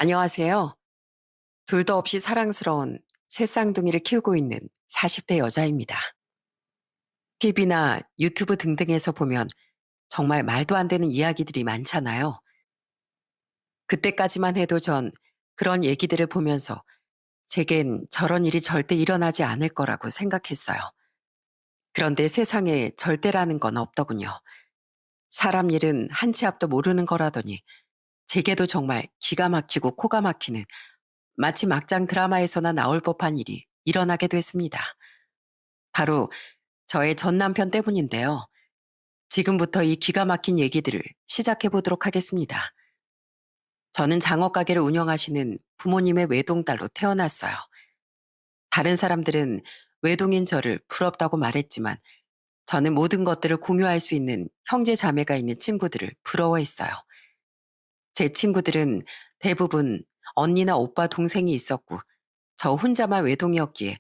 안녕하세요. 둘도 없이 사랑스러운 새 쌍둥이를 키우고 있는 40대 여자입니다. TV나 유튜브 등등에서 보면 정말 말도 안 되는 이야기들이 많잖아요. 그때까지만 해도 전 그런 얘기들을 보면서 제겐 저런 일이 절대 일어나지 않을 거라고 생각했어요. 그런데 세상에 절대라는 건 없더군요. 사람 일은 한 치 앞도 모르는 거라더니 제게도 정말 기가 막히고 코가 막히는 마치 막장 드라마에서나 나올 법한 일이 일어나게 됐습니다. 바로 저의 전 남편 때문인데요. 지금부터 이 기가 막힌 얘기들을 시작해 보도록 하겠습니다. 저는 장어 가게를 운영하시는 부모님의 외동딸로 태어났어요. 다른 사람들은 외동인 저를 부럽다고 말했지만 저는 모든 것들을 공유할 수 있는 형제 자매가 있는 친구들을 부러워했어요. 제 친구들은 대부분 언니나 오빠 동생이 있었고 저 혼자만 외동이었기에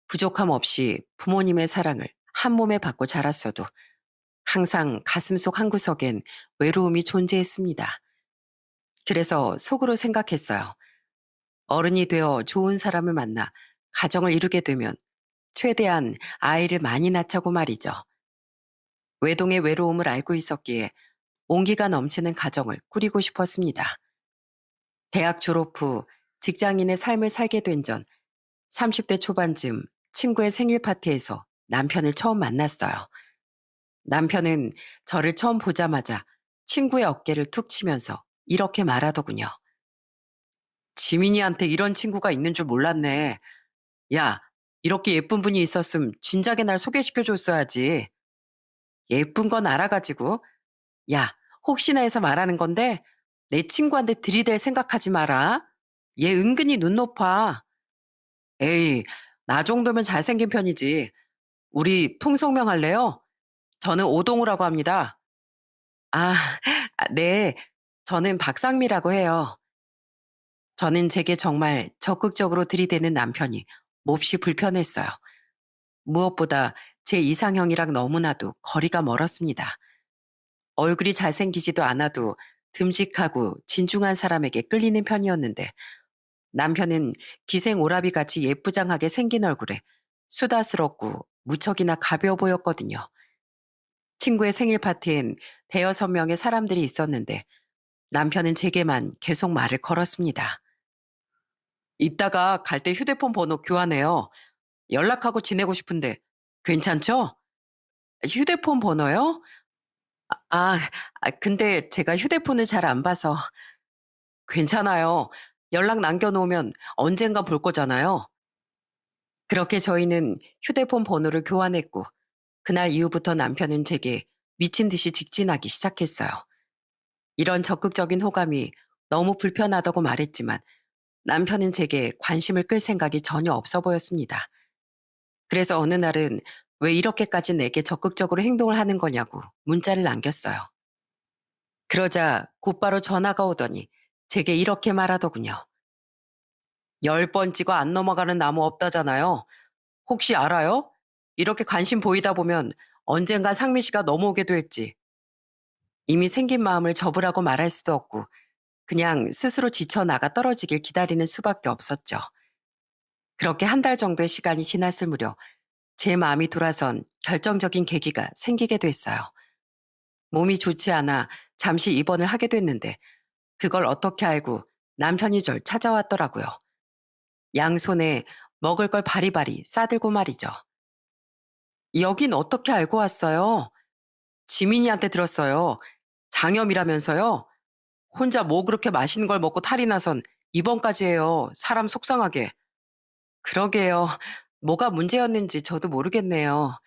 부족함 없이 부모님의 사랑을 한 몸에 받고 자랐어도 항상 가슴속 한구석엔 외로움이 존재했습니다. 그래서 속으로 생각했어요. 어른이 되어 좋은 사람을 만나 가정을 이루게 되면 최대한 아이를 많이 낳자고 말이죠. 외동의 외로움을 알고 있었기에 온기가 넘치는 가정을 꾸리고 싶었습니다. 대학 졸업 후 직장인의 삶을 살게 된 전 30대 초반쯤 친구의 생일 파티에서 남편을 처음 만났어요. 남편은 저를 처음 보자마자 친구의 어깨를 툭 치면서 이렇게 말하더군요. 지민이한테 이런 친구가 있는 줄 몰랐네. 야, 이렇게 예쁜 분이 있었음 진작에 날 소개시켜 줬어야지. 예쁜 건 알아가지고. 야, 혹시나 해서 말하는 건데 내 친구한테 들이댈 생각하지 마라. 얘 은근히 눈 높아. 에이, 나 정도면 잘생긴 편이지. 우리 통성명 할래요? 저는 오동우라고 합니다. 아, 네. 저는 박상미라고 해요. 저는 제게 정말 적극적으로 들이대는 남편이 몹시 불편했어요. 무엇보다 제 이상형이랑 너무나도 거리가 멀었습니다. 얼굴이 잘생기지도 않아도 듬직하고 진중한 사람에게 끌리는 편이었는데 남편은 기생 오라비 같이 예쁘장하게 생긴 얼굴에 수다스럽고 무척이나 가벼워 보였거든요. 친구의 생일 파티엔 대여섯 명의 사람들이 있었는데 남편은 제게만 계속 말을 걸었습니다. 이따가 갈 때 휴대폰 번호 교환해요. 연락하고 지내고 싶은데 괜찮죠? 휴대폰 번호요? 아, 근데 제가 휴대폰을 잘 안 봐서 괜찮아요. 연락 남겨놓으면 언젠가 볼 거잖아요. 그렇게 저희는 휴대폰 번호를 교환했고 그날 이후부터 남편은 제게 미친 듯이 직진하기 시작했어요. 이런 적극적인 호감이 너무 불편하다고 말했지만 남편은 제게 관심을 끌 생각이 전혀 없어 보였습니다. 그래서 어느 날은 왜 이렇게까지 내게 적극적으로 행동을 하는 거냐고 문자를 남겼어요. 그러자 곧바로 전화가 오더니 제게 이렇게 말하더군요. 10번 찍어 안 넘어가는 나무 없다잖아요. 혹시 알아요? 이렇게 관심 보이다 보면 언젠간 상미 씨가 넘어오게 될지. 이미 생긴 마음을 접으라고 말할 수도 없고 그냥 스스로 지쳐 나가 떨어지길 기다리는 수밖에 없었죠. 그렇게 한 달 정도의 시간이 지났을 무렵 제 마음이 돌아선 결정적인 계기가 생기게 됐어요. 몸이 좋지 않아 잠시 입원을 하게 됐는데 그걸 어떻게 알고 남편이 절 찾아왔더라고요. 양손에 먹을 걸 바리바리 싸들고 말이죠. 여긴 어떻게 알고 왔어요? 지민이한테 들었어요. 장염이라면서요? 혼자 뭐 그렇게 맛있는 걸 먹고 탈이 나선 입원까지 해요. 사람 속상하게. 그러게요. 뭐가 문제였는지 저도 모르겠네요.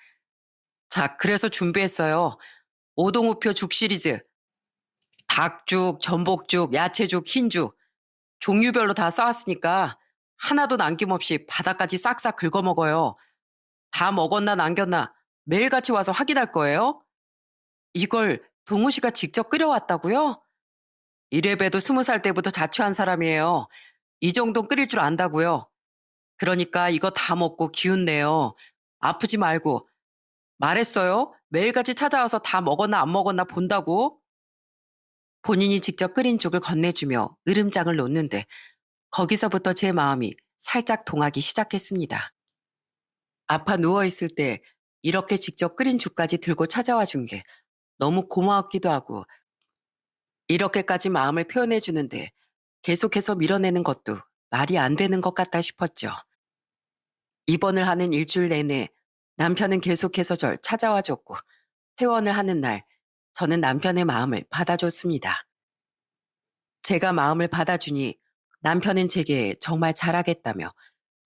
자, 그래서 준비했어요. 오동우표 죽 시리즈. 닭죽, 전복죽, 야채죽, 흰죽. 종류별로 다 쌓았으니까 하나도 남김없이 바닥까지 싹싹 긁어 먹어요. 다 먹었나 남겼나 매일같이 와서 확인할 거예요. 이걸 동우 씨가 직접 끓여왔다고요? 이래봬도 20살 때부터 자취한 사람이에요. 이 정도 끓일 줄 안다고요. 그러니까 이거 다 먹고 기운 내요. 아프지 말고. 말했어요. 매일같이 찾아와서 다 먹었나 안 먹었나 본다고. 본인이 직접 끓인 죽을 건네주며 으름장을 놓는데 거기서부터 제 마음이 살짝 동하기 시작했습니다. 아파 누워있을 때 이렇게 직접 끓인 죽까지 들고 찾아와 준 게 너무 고마웠기도 하고 이렇게까지 마음을 표현해 주는데 계속해서 밀어내는 것도 말이 안 되는 것 같다 싶었죠. 입원을 하는 일주일 내내 남편은 계속해서 절 찾아와 줬고 퇴원을 하는 날 저는 남편의 마음을 받아줬습니다. 제가 마음을 받아주니 남편은 제게 정말 잘하겠다며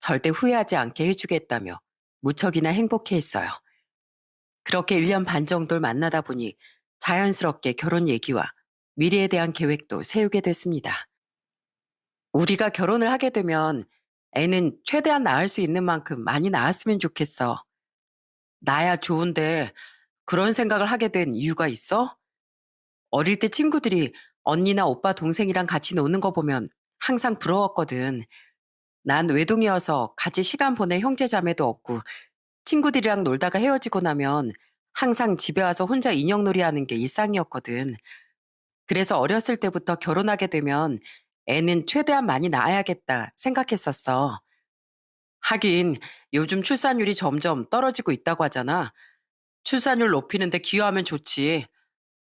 절대 후회하지 않게 해주겠다며 무척이나 행복해했어요. 그렇게 1년 반 정도를 만나다 보니 자연스럽게 결혼 얘기와 미래에 대한 계획도 세우게 됐습니다. 우리가 결혼을 하게 되면 애는 최대한 낳을 수 있는 만큼 많이 낳았으면 좋겠어. 나야 좋은데 그런 생각을 하게 된 이유가 있어? 어릴 때 친구들이 언니나 오빠 동생이랑 같이 노는 거 보면 항상 부러웠거든. 난 외동이어서 같이 시간 보낼 형제 자매도 없고 친구들이랑 놀다가 헤어지고 나면 항상 집에 와서 혼자 인형놀이 하는 게 일상이었거든. 그래서 어렸을 때부터 결혼하게 되면 애는 최대한 많이 낳아야겠다 생각했었어. 하긴 요즘 출산율이 점점 떨어지고 있다고 하잖아. 출산율 높이는데 기여하면 좋지.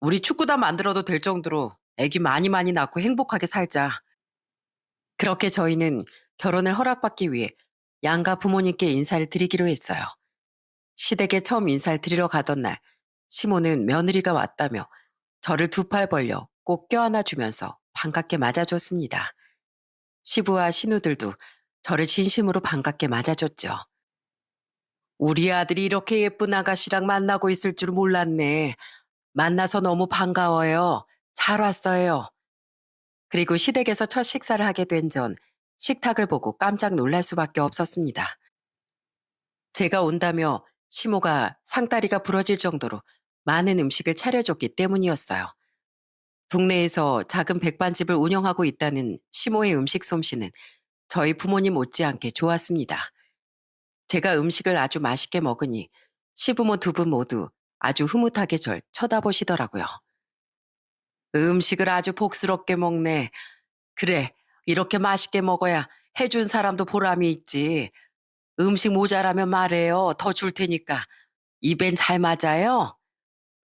우리 축구단 만들어도 될 정도로 애기 많이 많이 낳고 행복하게 살자. 그렇게 저희는 결혼을 허락받기 위해 양가 부모님께 인사를 드리기로 했어요. 시댁에 처음 인사를 드리러 가던 날, 시모는 며느리가 왔다며 저를 두 팔 벌려 꼭 껴안아 주면서 반갑게 맞아줬습니다. 시부와 신우들도 저를 진심으로 반갑게 맞아줬죠. 우리 아들이 이렇게 예쁜 아가씨랑 만나고 있을 줄 몰랐네. 만나서 너무 반가워요. 잘 왔어요. 그리고 시댁에서 첫 식사를 하게 된 전 식탁을 보고 깜짝 놀랄 수밖에 없었습니다. 제가 온다며 시모가 상다리가 부러질 정도로 많은 음식을 차려줬기 때문이었어요. 동네에서 작은 백반집을 운영하고 있다는 시모의 음식 솜씨는 저희 부모님 못지않게 좋았습니다. 제가 음식을 아주 맛있게 먹으니 시부모 두 분 모두 아주 흐뭇하게 절 쳐다보시더라고요. 음식을 아주 복스럽게 먹네. 그래, 이렇게 맛있게 먹어야 해준 사람도 보람이 있지. 음식 모자라면 말해요. 더 줄 테니까. 입엔 잘 맞아요?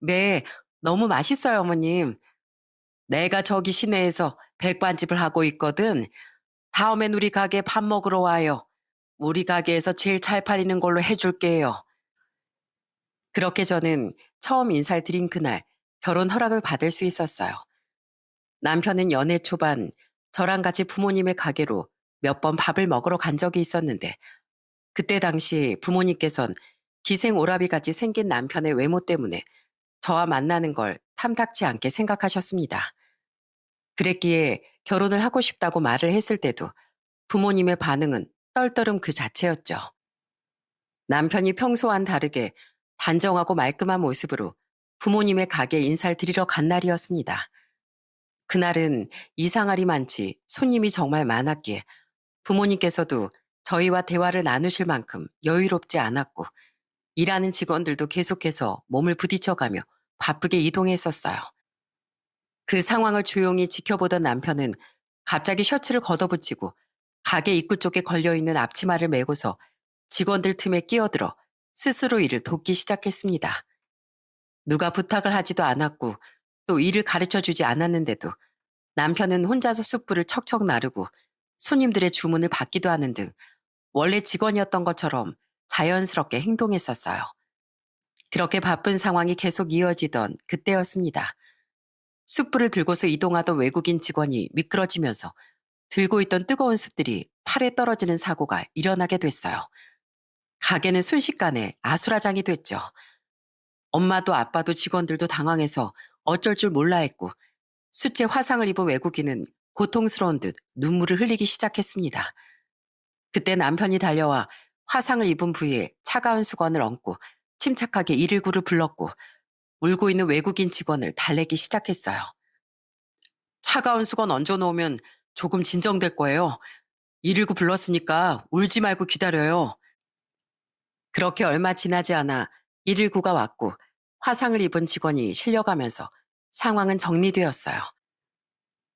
네, 너무 맛있어요, 어머님. 내가 저기 시내에서 백반집을 하고 있거든. 다음엔 우리 가게 밥 먹으러 와요. 우리 가게에서 제일 잘 팔리는 걸로 해줄게요. 그렇게 저는 처음 인사를 드린 그날 결혼 허락을 받을 수 있었어요. 남편은 연애 초반 저랑 같이 부모님의 가게로 몇 번 밥을 먹으러 간 적이 있었는데 그때 당시 부모님께선 기생 오라비 같이 생긴 남편의 외모 때문에 저와 만나는 걸 탐탁치 않게 생각하셨습니다. 그랬기에 결혼을 하고 싶다고 말을 했을 때도 부모님의 반응은 떨떠름 그 자체였죠. 남편이 평소와는 다르게 단정하고 말끔한 모습으로 부모님의 가게에 인사를 드리러 간 날이었습니다. 그날은 이상할이 많지 손님이 정말 많았기에 부모님께서도 저희와 대화를 나누실 만큼 여유롭지 않았고 일하는 직원들도 계속해서 몸을 부딪혀가며 바쁘게 이동했었어요. 그 상황을 조용히 지켜보던 남편은 갑자기 셔츠를 걷어붙이고 가게 입구 쪽에 걸려있는 앞치마를 메고서 직원들 틈에 끼어들어 스스로 일을 돕기 시작했습니다. 누가 부탁을 하지도 않았고 또 일을 가르쳐 주지 않았는데도 남편은 혼자서 숯불을 척척 나르고 손님들의 주문을 받기도 하는 등 원래 직원이었던 것처럼 자연스럽게 행동했었어요. 그렇게 바쁜 상황이 계속 이어지던 그때였습니다. 숯불을 들고서 이동하던 외국인 직원이 미끄러지면서 들고 있던 뜨거운 숯들이 팔에 떨어지는 사고가 일어나게 됐어요. 가게는 순식간에 아수라장이 됐죠. 엄마도 아빠도 직원들도 당황해서 어쩔 줄 몰라 했고 숯에 화상을 입은 외국인은 고통스러운 듯 눈물을 흘리기 시작했습니다. 그때 남편이 달려와 화상을 입은 부위에 차가운 수건을 얹고 침착하게 119를 불렀고 울고 있는 외국인 직원을 달래기 시작했어요. 차가운 수건 얹어 놓으면 조금 진정될 거예요. 119 불렀으니까 울지 말고 기다려요. 그렇게 얼마 지나지 않아 119가 왔고 화상을 입은 직원이 실려가면서 상황은 정리되었어요.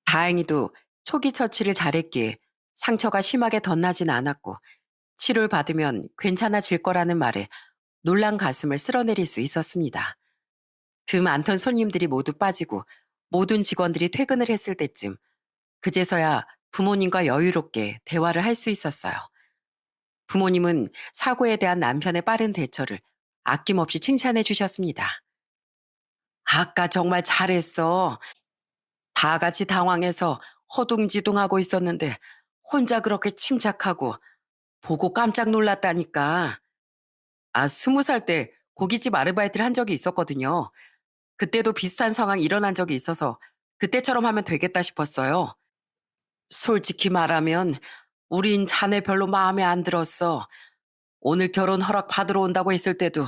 다행히도 초기 처치를 잘했기에 상처가 심하게 덧나진 않았고 치료를 받으면 괜찮아질 거라는 말에 놀란 가슴을 쓸어내릴 수 있었습니다. 그 많던 손님들이 모두 빠지고 모든 직원들이 퇴근을 했을 때쯤 그제서야 부모님과 여유롭게 대화를 할 수 있었어요. 부모님은 사고에 대한 남편의 빠른 대처를 아낌없이 칭찬해 주셨습니다. 아까 정말 잘했어. 다 같이 당황해서 허둥지둥하고 있었는데 혼자 그렇게 침착하고 보고 깜짝 놀랐다니까. 20살 때 고깃집 아르바이트를 한 적이 있었거든요. 그때도 비슷한 상황이 일어난 적이 있어서 그때처럼 하면 되겠다 싶었어요. 솔직히 말하면 우린 자네 별로 마음에 안 들었어. 오늘 결혼 허락 받으러 온다고 했을 때도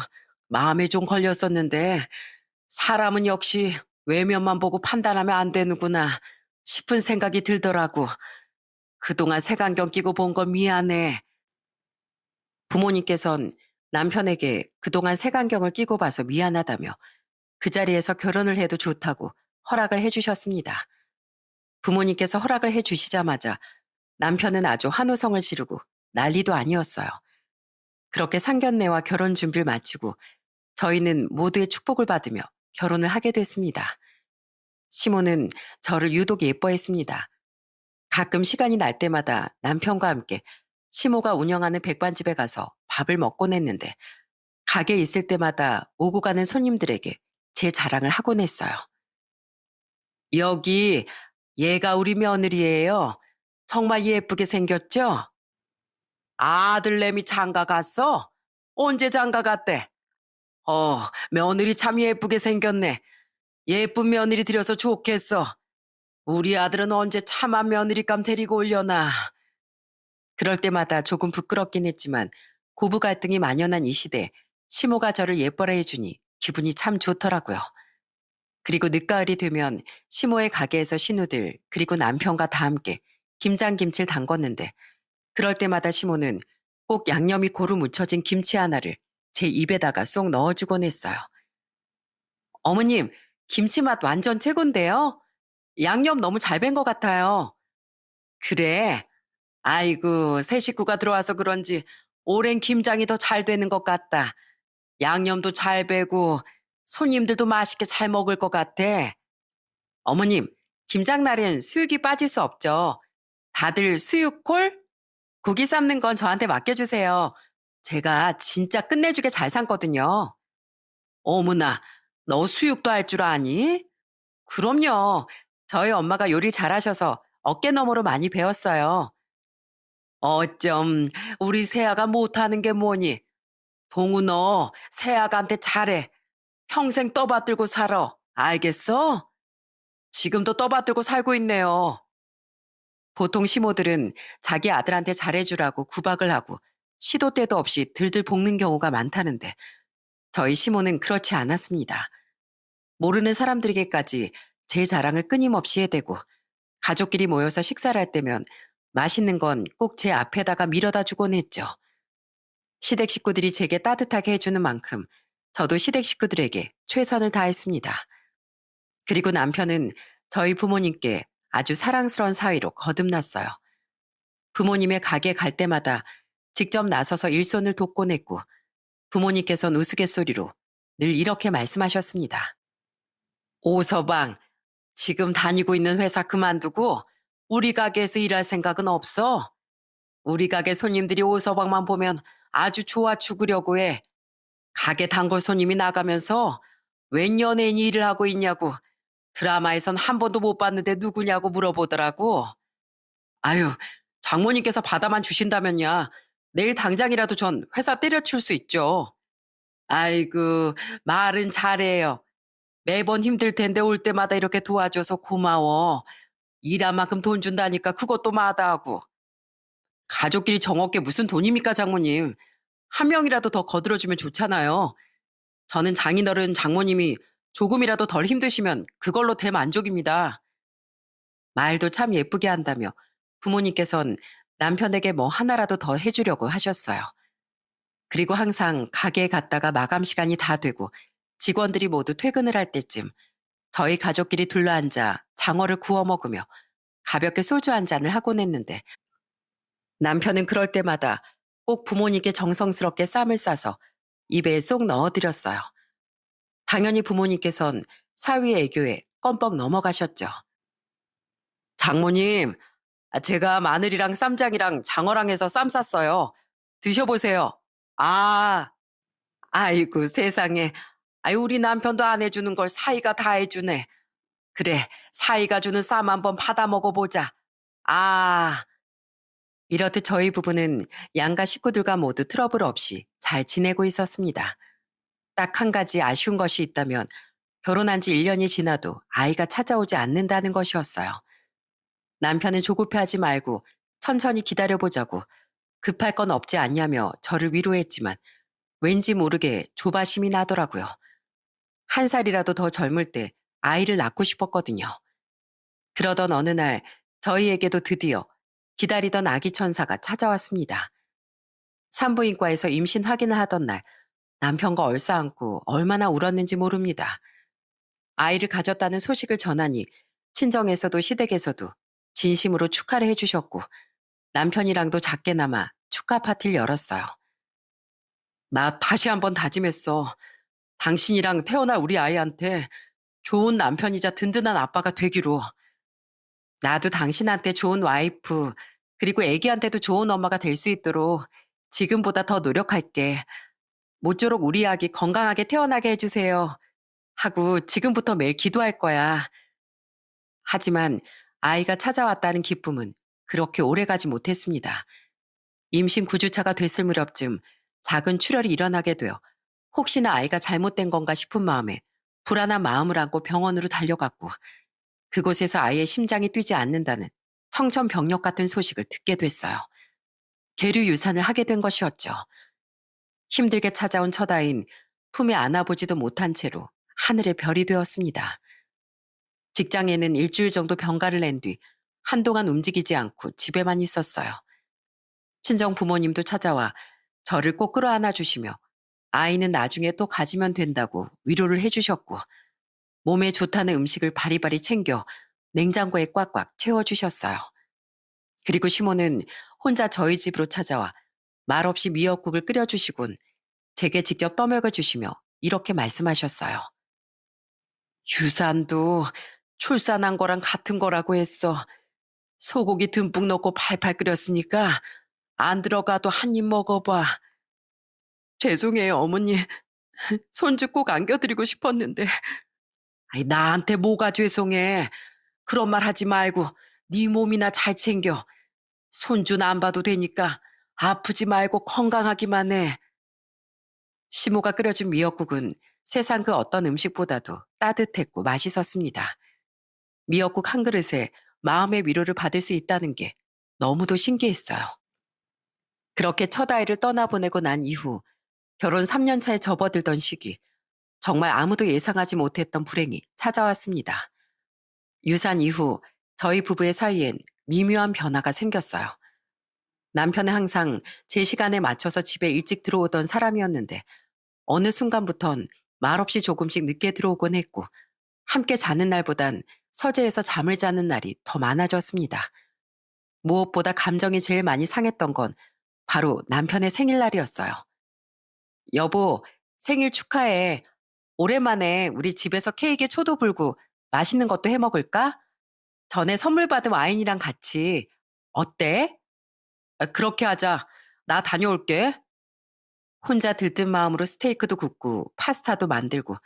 마음에 좀 걸렸었는데 사람은 역시 외면만 보고 판단하면 안 되는구나 싶은 생각이 들더라고. 그동안 색안경 끼고 본 건 미안해. 부모님께선 남편에게 그동안 색안경을 끼고 봐서 미안하다며 그 자리에서 결혼을 해도 좋다고 허락을 해주셨습니다. 부모님께서 허락을 해주시자마자 남편은 아주 환호성을 지르고 난리도 아니었어요. 그렇게 상견례와 결혼 준비를 마치고 저희는 모두의 축복을 받으며 결혼을 하게 됐습니다. 시모는 저를 유독 예뻐했습니다. 가끔 시간이 날 때마다 남편과 함께 시모가 운영하는 백반집에 가서 밥을 먹곤 했는데 가게에 있을 때마다 오고 가는 손님들에게 제 자랑을 하곤 했어요. 여기 얘가 우리 며느리예요. 정말 예쁘게 생겼죠? 아들내미 장가 갔어? 언제 장가 갔대? 며느리 참 예쁘게 생겼네. 예쁜 며느리 들여서 좋겠어. 우리 아들은 언제 참한 며느리감 데리고 오려나. 그럴 때마다 조금 부끄럽긴 했지만 고부 갈등이 만연한 이 시대 시모가 저를 예뻐라 해주니 기분이 참 좋더라고요. 그리고 늦가을이 되면 시모의 가게에서 신우들 그리고 남편과 다 함께 김장김치를 담궜는데 그럴 때마다 시모는 꼭 양념이 고루 묻혀진 김치 하나를 제 입에다가 쏙 넣어주곤 했어요. 어머님, 김치 맛 완전 최곤데요? 양념 너무 잘 밴 것 같아요. 그래? 아이고, 새 식구가 들어와서 그런지 오랜 김장이 더 잘 되는 것 같다. 양념도 잘 배고 손님들도 맛있게 잘 먹을 것 같아. 어머님, 김장날엔 수육이 빠질 수 없죠. 다들 수육콜? 고기 삶는 건 저한테 맡겨주세요. 제가 진짜 끝내주게 잘 삶거든요. 어머나, 너 수육도 할 줄 아니? 그럼요. 저희 엄마가 요리 잘하셔서 어깨너머로 많이 배웠어요. 어쩜 우리 새아가 못하는 게 뭐니? 동우 너 새아가한테 잘해. 평생 떠받들고 살아. 알겠어? 지금도 떠받들고 살고 있네요. 보통 시모들은 자기 아들한테 잘해주라고 구박을 하고 시도 때도 없이 들들 볶는 경우가 많다는데 저희 시모는 그렇지 않았습니다. 모르는 사람들에게까지 제 자랑을 끊임없이 해대고 가족끼리 모여서 식사를 할 때면 맛있는 건 꼭 제 앞에다가 밀어다 주곤 했죠. 시댁 식구들이 제게 따뜻하게 해주는 만큼 저도 시댁 식구들에게 최선을 다했습니다. 그리고 남편은 저희 부모님께 아주 사랑스러운 사위로 거듭났어요. 부모님의 가게 갈 때마다 직접 나서서 일손을 돕곤 했고 부모님께서는 우스갯소리로 늘 이렇게 말씀하셨습니다. 오서방, 지금 다니고 있는 회사 그만두고 우리 가게에서 일할 생각은 없어? 우리 가게 손님들이 오서방만 보면 아주 좋아 죽으려고 해. 가게 단골 손님이 나가면서 웬 연예인이 일을 하고 있냐고 드라마에선 한 번도 못 봤는데 누구냐고 물어보더라고. 아유, 장모님께서 받아만 주신다면야 내일 당장이라도 전 회사 때려칠 수 있죠. 아이고, 말은 잘해요. 매번 힘들 텐데 올 때마다 이렇게 도와줘서 고마워. 일한 만큼 돈 준다니까 그것도 마다하고. 가족끼리 정없게 무슨 돈입니까, 장모님. 한 명이라도 더 거들어주면 좋잖아요. 저는 장인어른 장모님이 조금이라도 덜 힘드시면 그걸로 대만족입니다. 말도 참 예쁘게 한다며 부모님께선 남편에게 뭐 하나라도 더 해주려고 하셨어요. 그리고 항상 가게에 갔다가 마감 시간이 다 되고 직원들이 모두 퇴근을 할 때쯤 저희 가족끼리 둘러앉아 장어를 구워 먹으며 가볍게 소주 한 잔을 하곤 했는데 남편은 그럴 때마다 꼭 부모님께 정성스럽게 쌈을 싸서 입에 쏙 넣어드렸어요. 당연히 부모님께선 사위의 애교에 껌뻑 넘어가셨죠. 장모님, 제가 마늘이랑 쌈장이랑 장어랑 해서 쌈 쌌어요. 드셔보세요. 아, 아이고 세상에. 아이 우리 남편도 안 해주는 걸 사위가 다 해주네. 그래, 사위가 주는 쌈 한번 받아 먹어보자. 아, 이렇듯 저희 부부는 양가 식구들과 모두 트러블 없이 잘 지내고 있었습니다. 딱 한 가지 아쉬운 것이 있다면 결혼한 지 1년이 지나도 아이가 찾아오지 않는다는 것이었어요. 남편은 조급해하지 말고 천천히 기다려보자고 급할 건 없지 않냐며 저를 위로했지만 왠지 모르게 조바심이 나더라고요. 한 살이라도 더 젊을 때 아이를 낳고 싶었거든요. 그러던 어느 날 저희에게도 드디어 기다리던 아기 천사가 찾아왔습니다. 산부인과에서 임신 확인을 하던 날 남편과 얼싸안고 얼마나 울었는지 모릅니다. 아이를 가졌다는 소식을 전하니 친정에서도 시댁에서도 진심으로 축하를 해주셨고 남편이랑도 작게나마 축하 파티를 열었어요. 나 다시 한번 다짐했어. 당신이랑 태어날 우리 아이한테 좋은 남편이자 든든한 아빠가 되기로. 나도 당신한테 좋은 와이프, 그리고 애기한테도 좋은 엄마가 될 수 있도록 지금보다 더 노력할게. 모쪼록 우리 아기 건강하게 태어나게 해주세요. 하고 지금부터 매일 기도할 거야. 하지만 아이가 찾아왔다는 기쁨은 그렇게 오래가지 못했습니다. 임신 9주차가 됐을 무렵쯤 작은 출혈이 일어나게 되어 혹시나 아이가 잘못된 건가 싶은 마음에 불안한 마음을 안고 병원으로 달려갔고 그곳에서 아이의 심장이 뛰지 않는다는 청천벽력 같은 소식을 듣게 됐어요. 계류 유산을 하게 된 것이었죠. 힘들게 찾아온 첫 아이는 품에 안아보지도 못한 채로 하늘의 별이 되었습니다. 직장에는 일주일 정도 병가를 낸 뒤 한동안 움직이지 않고 집에만 있었어요. 친정 부모님도 찾아와 저를 꼭 끌어안아 주시며 아이는 나중에 또 가지면 된다고 위로를 해주셨고 몸에 좋다는 음식을 바리바리 챙겨 냉장고에 꽉꽉 채워주셨어요. 그리고 시모는 혼자 저희 집으로 찾아와 말없이 미역국을 끓여주시곤 제게 직접 떠먹여 주시며 이렇게 말씀하셨어요. 유산도 출산한 거랑 같은 거라고 했어. 소고기 듬뿍 넣고 팔팔 끓였으니까 안 들어가도 한 입 먹어봐. 죄송해요, 어머니. 손주 꼭 안겨드리고 싶었는데. 아이, 나한테 뭐가 죄송해. 그런 말 하지 말고 네 몸이나 잘 챙겨. 손주는 안 봐도 되니까 아프지 말고 건강하기만 해. 시모가 끓여준 미역국은 세상 그 어떤 음식보다도 따뜻했고 맛있었습니다. 미역국 한 그릇에 마음의 위로를 받을 수 있다는 게 너무도 신기했어요. 그렇게 첫 아이를 떠나보내고 난 이후 결혼 3년 차에 접어들던 시기, 정말 아무도 예상하지 못했던 불행이 찾아왔습니다. 유산 이후 저희 부부의 사이엔 미묘한 변화가 생겼어요. 남편은 항상 제 시간에 맞춰서 집에 일찍 들어오던 사람이었는데 어느 순간부턴 말없이 조금씩 늦게 들어오곤 했고 함께 자는 날보단 서재에서 잠을 자는 날이 더 많아졌습니다. 무엇보다 감정이 제일 많이 상했던 건 바로 남편의 생일날이었어요. 여보, 생일 축하해. 오랜만에 우리 집에서 케이크에 초도 불고 맛있는 것도 해 먹을까? 전에 선물 받은 와인이랑 같이. 어때? 그렇게 하자. 나 다녀올게. 혼자 들뜬 마음으로 스테이크도 굽고 파스타도 만들고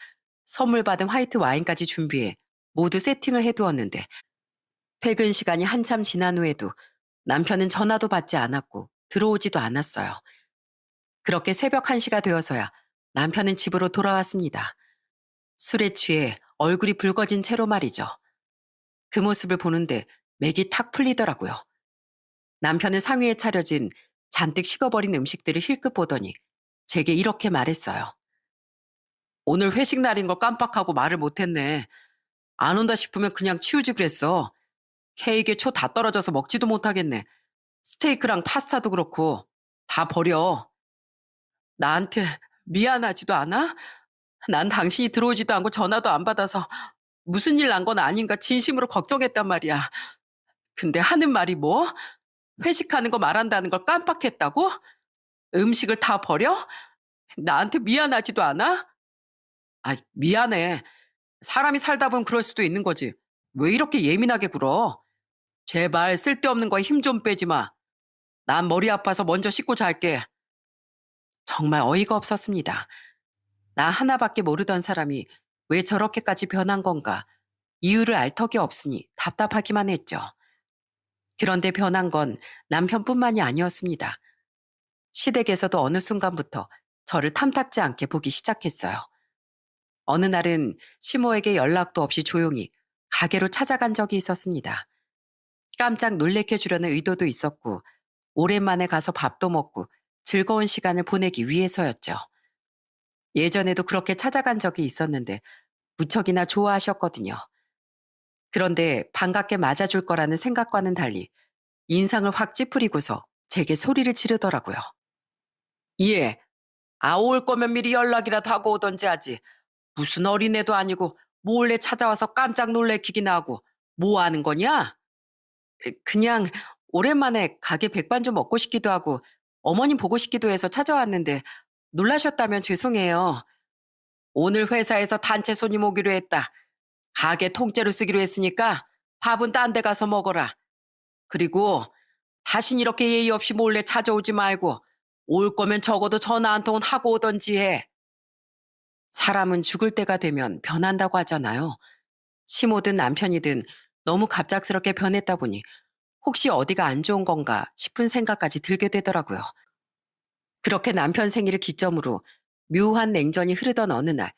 선물 받은 화이트 와인까지 준비해 모두 세팅을 해두었는데 퇴근 시간이 한참 지난 후에도 남편은 전화도 받지 않았고 들어오지도 않았어요. 그렇게 새벽 1시가 되어서야 남편은 집으로 돌아왔습니다. 술에 취해 얼굴이 붉어진 채로 말이죠. 그 모습을 보는데 맥이 탁 풀리더라고요. 남편은 상위에 차려진 잔뜩 식어버린 음식들을 힐끗 보더니 제게 이렇게 말했어요. 오늘 회식 날인 걸 깜빡하고 말을 못했네. 안 온다 싶으면 그냥 치우지 그랬어. 케이크에 초 다 떨어져서 먹지도 못하겠네. 스테이크랑 파스타도 그렇고 다 버려. 나한테 미안하지도 않아? 난 당신이 들어오지도 않고 전화도 안 받아서 무슨 일 난 건 아닌가 진심으로 걱정했단 말이야. 근데 하는 말이 뭐? 회식하는 거 말한다는 걸 깜빡했다고? 음식을 다 버려? 나한테 미안하지도 않아? 아, 미안해. 사람이 살다 보면 그럴 수도 있는 거지. 왜 이렇게 예민하게 굴어? 제발 쓸데없는 거에 힘 좀 빼지 마. 난 머리 아파서 먼저 씻고 잘게. 정말 어이가 없었습니다. 나 하나밖에 모르던 사람이 왜 저렇게까지 변한 건가? 이유를 알 턱이 없으니 답답하기만 했죠. 그런데 변한 건 남편뿐만이 아니었습니다. 시댁에서도 어느 순간부터 저를 탐탁지 않게 보기 시작했어요. 어느 날은 시모에게 연락도 없이 조용히 가게로 찾아간 적이 있었습니다. 깜짝 놀래켜 주려는 의도도 있었고, 오랜만에 가서 밥도 먹고 즐거운 시간을 보내기 위해서였죠. 예전에도 그렇게 찾아간 적이 있었는데 무척이나 좋아하셨거든요. 그런데 반갑게 맞아줄 거라는 생각과는 달리 인상을 확 찌푸리고서 제게 소리를 지르더라고요. 예, 올 거면 미리 연락이라도 하고 오던지 하지. 무슨 어린애도 아니고 몰래 찾아와서 깜짝 놀래키기나 하고 뭐 하는 거냐? 그냥 오랜만에 가게 백반 좀 먹고 싶기도 하고 어머님 보고 싶기도 해서 찾아왔는데 놀라셨다면 죄송해요. 오늘 회사에서 단체 손님 오기로 했다. 가게 통째로 쓰기로 했으니까 밥은 딴 데 가서 먹어라. 그리고 다신 이렇게 예의 없이 몰래 찾아오지 말고 올 거면 적어도 전화 한 통은 하고 오던지 해. 사람은 죽을 때가 되면 변한다고 하잖아요. 시모든 남편이든 너무 갑작스럽게 변했다 보니 혹시 어디가 안 좋은 건가 싶은 생각까지 들게 되더라고요. 그렇게 남편 생일을 기점으로 묘한 냉전이 흐르던 어느 날,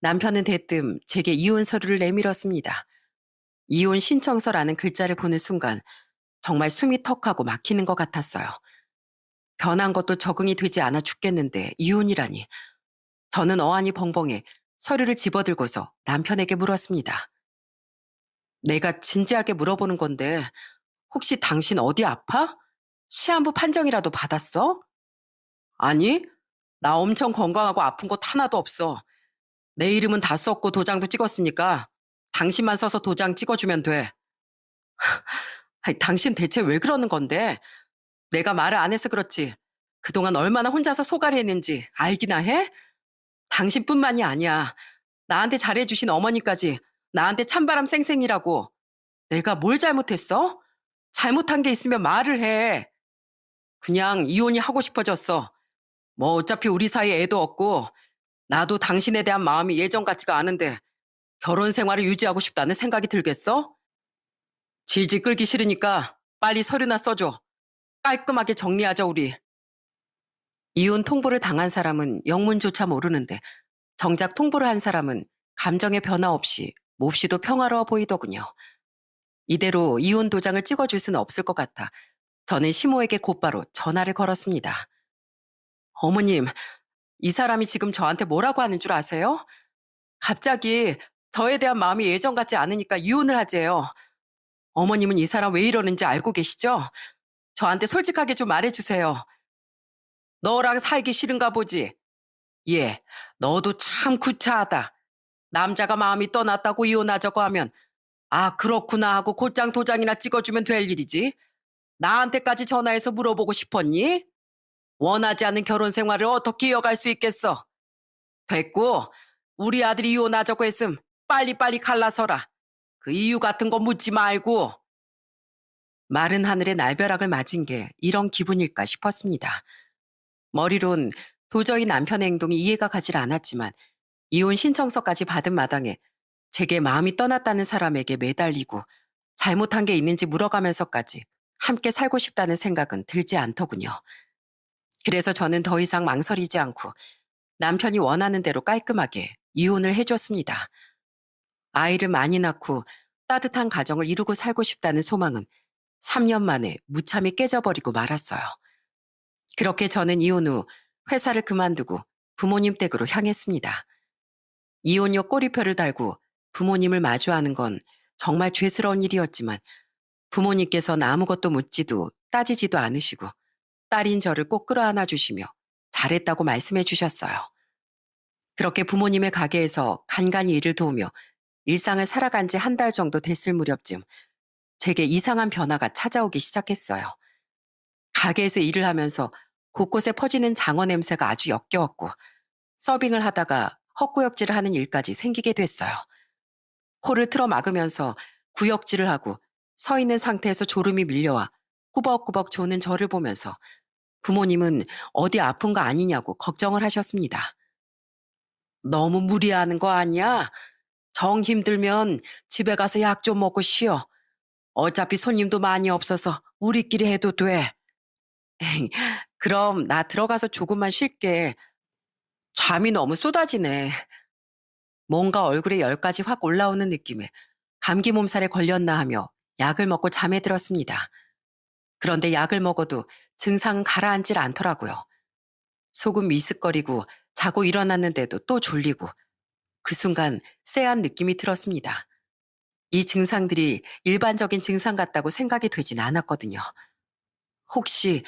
남편은 대뜸 제게 이혼 서류를 내밀었습니다. 이혼 신청서라는 글자를 보는 순간 정말 숨이 턱하고 막히는 것 같았어요. 변한 것도 적응이 되지 않아 죽겠는데 이혼이라니. 저는 어안이 벙벙해 서류를 집어들고서 남편에게 물었습니다. 내가 진지하게 물어보는 건데 혹시 당신 어디 아파? 시한부 판정이라도 받았어? 아니, 나 엄청 건강하고 아픈 곳 하나도 없어. 내 이름은 다 썼고 도장도 찍었으니까 당신만 써서 도장 찍어주면 돼. 아니, 당신 대체 왜 그러는 건데? 내가 말을 안 해서 그렇지. 그동안 얼마나 혼자서 소갈이 했는지 알기나 해? 당신뿐만이 아니야. 나한테 잘해주신 어머니까지 나한테 찬바람 쌩쌩이라고. 내가 뭘 잘못했어? 잘못한 게 있으면 말을 해. 그냥 이혼이 하고 싶어졌어. 뭐 어차피 우리 사이에 애도 없고 나도 당신에 대한 마음이 예전 같지가 않은데 결혼 생활을 유지하고 싶다는 생각이 들겠어? 질질 끌기 싫으니까 빨리 서류나 써줘. 깔끔하게 정리하자 우리. 이혼 통보를 당한 사람은 영문조차 모르는데 정작 통보를 한 사람은 감정의 변화 없이 몹시도 평화로워 보이더군요. 이대로 이혼 도장을 찍어줄 수는 없을 것 같아 저는 시모에게 곧바로 전화를 걸었습니다. 어머님, 이 사람이 지금 저한테 뭐라고 하는 줄 아세요? 갑자기 저에 대한 마음이 예전 같지 않으니까 이혼을 하재요. 어머님은 이 사람 왜 이러는지 알고 계시죠? 저한테 솔직하게 좀 말해주세요. 너랑 살기 싫은가 보지? 예, 너도 참 구차하다. 남자가 마음이 떠났다고 이혼하자고 하면 아 그렇구나 하고 곧장 도장이나 찍어주면 될 일이지. 나한테까지 전화해서 물어보고 싶었니? 원하지 않는 결혼 생활을 어떻게 이어갈 수 있겠어? 됐고 우리 아들이 이혼하자고 했음 빨리빨리 갈라서라. 그 이유 같은 거 묻지 말고. 마른 하늘에 날벼락을 맞은 게 이런 기분일까 싶었습니다. 머리론 도저히 남편의 행동이 이해가 가질 않았지만 이혼 신청서까지 받은 마당에 제게 마음이 떠났다는 사람에게 매달리고 잘못한 게 있는지 물어가면서까지 함께 살고 싶다는 생각은 들지 않더군요. 그래서 저는 더 이상 망설이지 않고 남편이 원하는 대로 깔끔하게 이혼을 해줬습니다. 아이를 많이 낳고 따뜻한 가정을 이루고 살고 싶다는 소망은 3년 만에 무참히 깨져버리고 말았어요. 그렇게 저는 이혼 후 회사를 그만두고 부모님 댁으로 향했습니다. 이혼녀 꼬리표를 달고 부모님을 마주하는 건 정말 죄스러운 일이었지만 부모님께서는 아무것도 묻지도 따지지도 않으시고 딸인 저를 꼭 끌어안아 주시며 잘했다고 말씀해 주셨어요. 그렇게 부모님의 가게에서 간간히 일을 도우며 일상을 살아간 지 한 달 정도 됐을 무렵쯤 제게 이상한 변화가 찾아오기 시작했어요. 가게에서 일을 하면서 곳곳에 퍼지는 장어 냄새가 아주 역겨웠고 서빙을 하다가 헛구역질을 하는 일까지 생기게 됐어요. 코를 틀어 막으면서 구역질을 하고 서 있는 상태에서 졸음이 밀려와 꾸벅꾸벅 조는 저를 보면서 부모님은 어디 아픈 거 아니냐고 걱정을 하셨습니다. 너무 무리하는 거 아니야? 정 힘들면 집에 가서 약 좀 먹고 쉬어. 어차피 손님도 많이 없어서 우리끼리 해도 돼. 그럼 나 들어가서 조금만 쉴게. 잠이 너무 쏟아지네. 뭔가 얼굴에 열까지 확 올라오는 느낌에 감기 몸살에 걸렸나 하며 약을 먹고 잠에 들었습니다. 그런데 약을 먹어도 증상은 가라앉질 않더라고요. 속은 미습거리고 자고 일어났는데도 또 졸리고 그 순간 쎄한 느낌이 들었습니다. 이 증상들이 일반적인 증상 같다고 생각이 되진 않았거든요. 혹시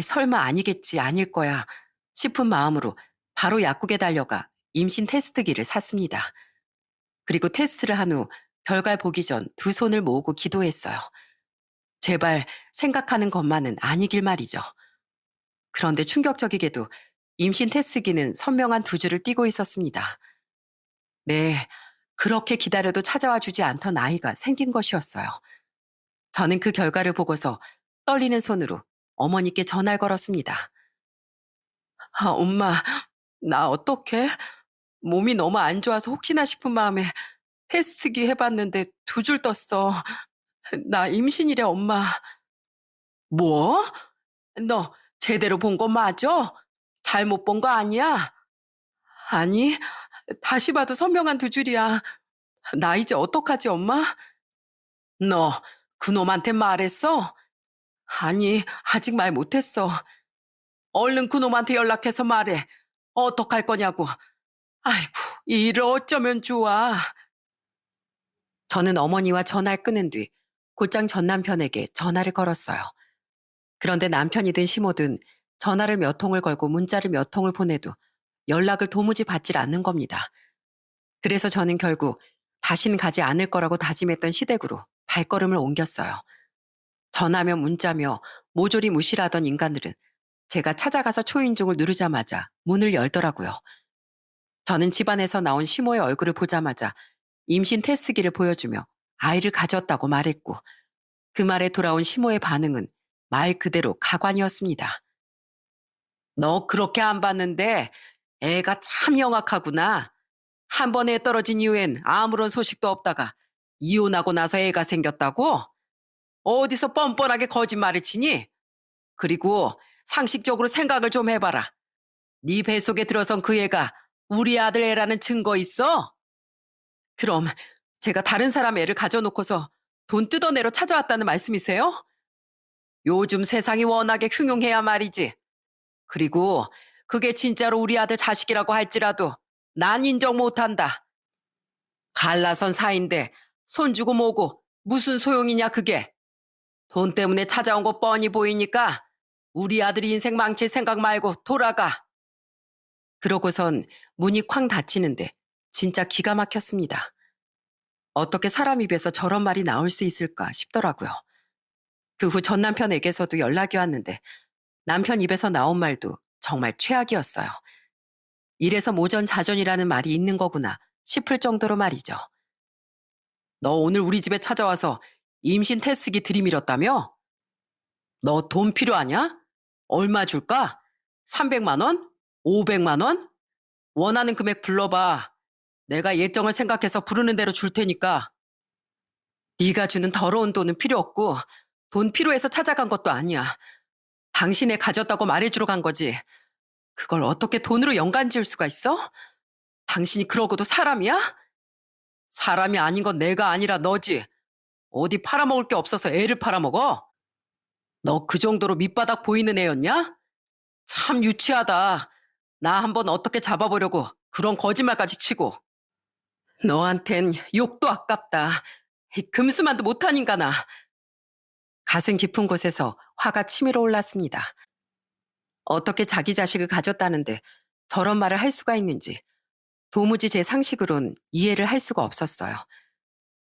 설마 아니겠지 아닐 거야 싶은 마음으로 바로 약국에 달려가 임신 테스트기를 샀습니다. 그리고 테스트를 한 후 결과 보기 전 두 손을 모으고 기도했어요. 제발 생각하는 것만은 아니길 말이죠. 그런데 충격적이게도 임신 테스트기는 선명한 두 줄을 띄고 있었습니다. 네, 그렇게 기다려도 찾아와 주지 않던 아이가 생긴 것이었어요. 저는 그 결과를 보고서 떨리는 손으로 어머니께 전화를 걸었습니다. 아, 엄마, 나 어떡해? 몸이 너무 안 좋아서 혹시나 싶은 마음에 테스트기 해봤는데 두 줄 떴어. 나 임신이래, 엄마. 뭐? 너 제대로 본 거 맞아? 잘못 본 거 아니야? 아니, 다시 봐도 선명한 두 줄이야. 나 이제 어떡하지, 엄마? 너 그놈한테 말했어? 아니, 아직 말 못했어. 얼른 그놈한테 연락해서 말해. 어떡할 거냐고. 아이고, 이 일을 어쩌면 좋아. 저는 어머니와 전화를 끊은 뒤 곧장 전 남편에게 전화를 걸었어요. 그런데 남편이든 시모든 전화를 몇 통을 걸고 문자를 몇 통을 보내도 연락을 도무지 받질 않는 겁니다. 그래서 저는 결국 다시는 가지 않을 거라고 다짐했던 시댁으로 발걸음을 옮겼어요. 전화며 문자며 모조리 무시하던 인간들은 제가 찾아가서 초인종을 누르자마자 문을 열더라고요. 저는 집안에서 나온 시모의 얼굴을 보자마자 임신 테스트기를 보여주며 아이를 가졌다고 말했고 그 말에 돌아온 시모의 반응은 말 그대로 가관이었습니다. 너 그렇게 안 봤는데 애가 참 영악하구나. 한 번에 떨어진 이후엔 아무런 소식도 없다가 이혼하고 나서 애가 생겼다고? 어디서 뻔뻔하게 거짓말을 치니? 그리고 상식적으로 생각을 좀 해봐라. 네 뱃속에 들어선 그 애가 우리 아들 애라는 증거 있어? 그럼 제가 다른 사람 애를 가져놓고서 돈 뜯어내러 찾아왔다는 말씀이세요? 요즘 세상이 워낙에 흉흉해야 말이지. 그리고 그게 진짜로 우리 아들 자식이라고 할지라도 난 인정 못한다. 갈라선 사이인데 손 주고 뭐고 무슨 소용이냐 그게. 돈 때문에 찾아온 거 뻔히 보이니까 우리 아들이 인생 망칠 생각 말고 돌아가. 그러고선 문이 쾅 닫히는데 진짜 기가 막혔습니다. 어떻게 사람 입에서 저런 말이 나올 수 있을까 싶더라고요. 그 후 전 남편에게서도 연락이 왔는데 남편 입에서 나온 말도 정말 최악이었어요. 이래서 모전자전이라는 말이 있는 거구나 싶을 정도로 말이죠. 너 오늘 우리 집에 찾아와서 임신 테스트기 들이밀었다며? 너 돈 필요하냐? 얼마 줄까? 300만 원? 500만 원? 원하는 금액 불러봐. 내가 일정을 생각해서 부르는 대로 줄 테니까. 네가 주는 더러운 돈은 필요 없고 돈 필요해서 찾아간 것도 아니야. 당신의 가졌다고 말해주러 간 거지. 그걸 어떻게 돈으로 연관 지을 수가 있어? 당신이 그러고도 사람이야? 사람이 아닌 건 내가 아니라 너지. 어디 팔아먹을 게 없어서 애를 팔아먹어? 너 그 정도로 밑바닥 보이는 애였냐? 참 유치하다. 나 한번 어떻게 잡아보려고 그런 거짓말까지 치고. 너한텐 욕도 아깝다. 이 금수만도 못한 인간아. 가슴 깊은 곳에서 화가 치밀어 올랐습니다. 어떻게 자기 자식을 가졌다는데 저런 말을 할 수가 있는지 도무지 제 상식으론 이해를 할 수가 없었어요.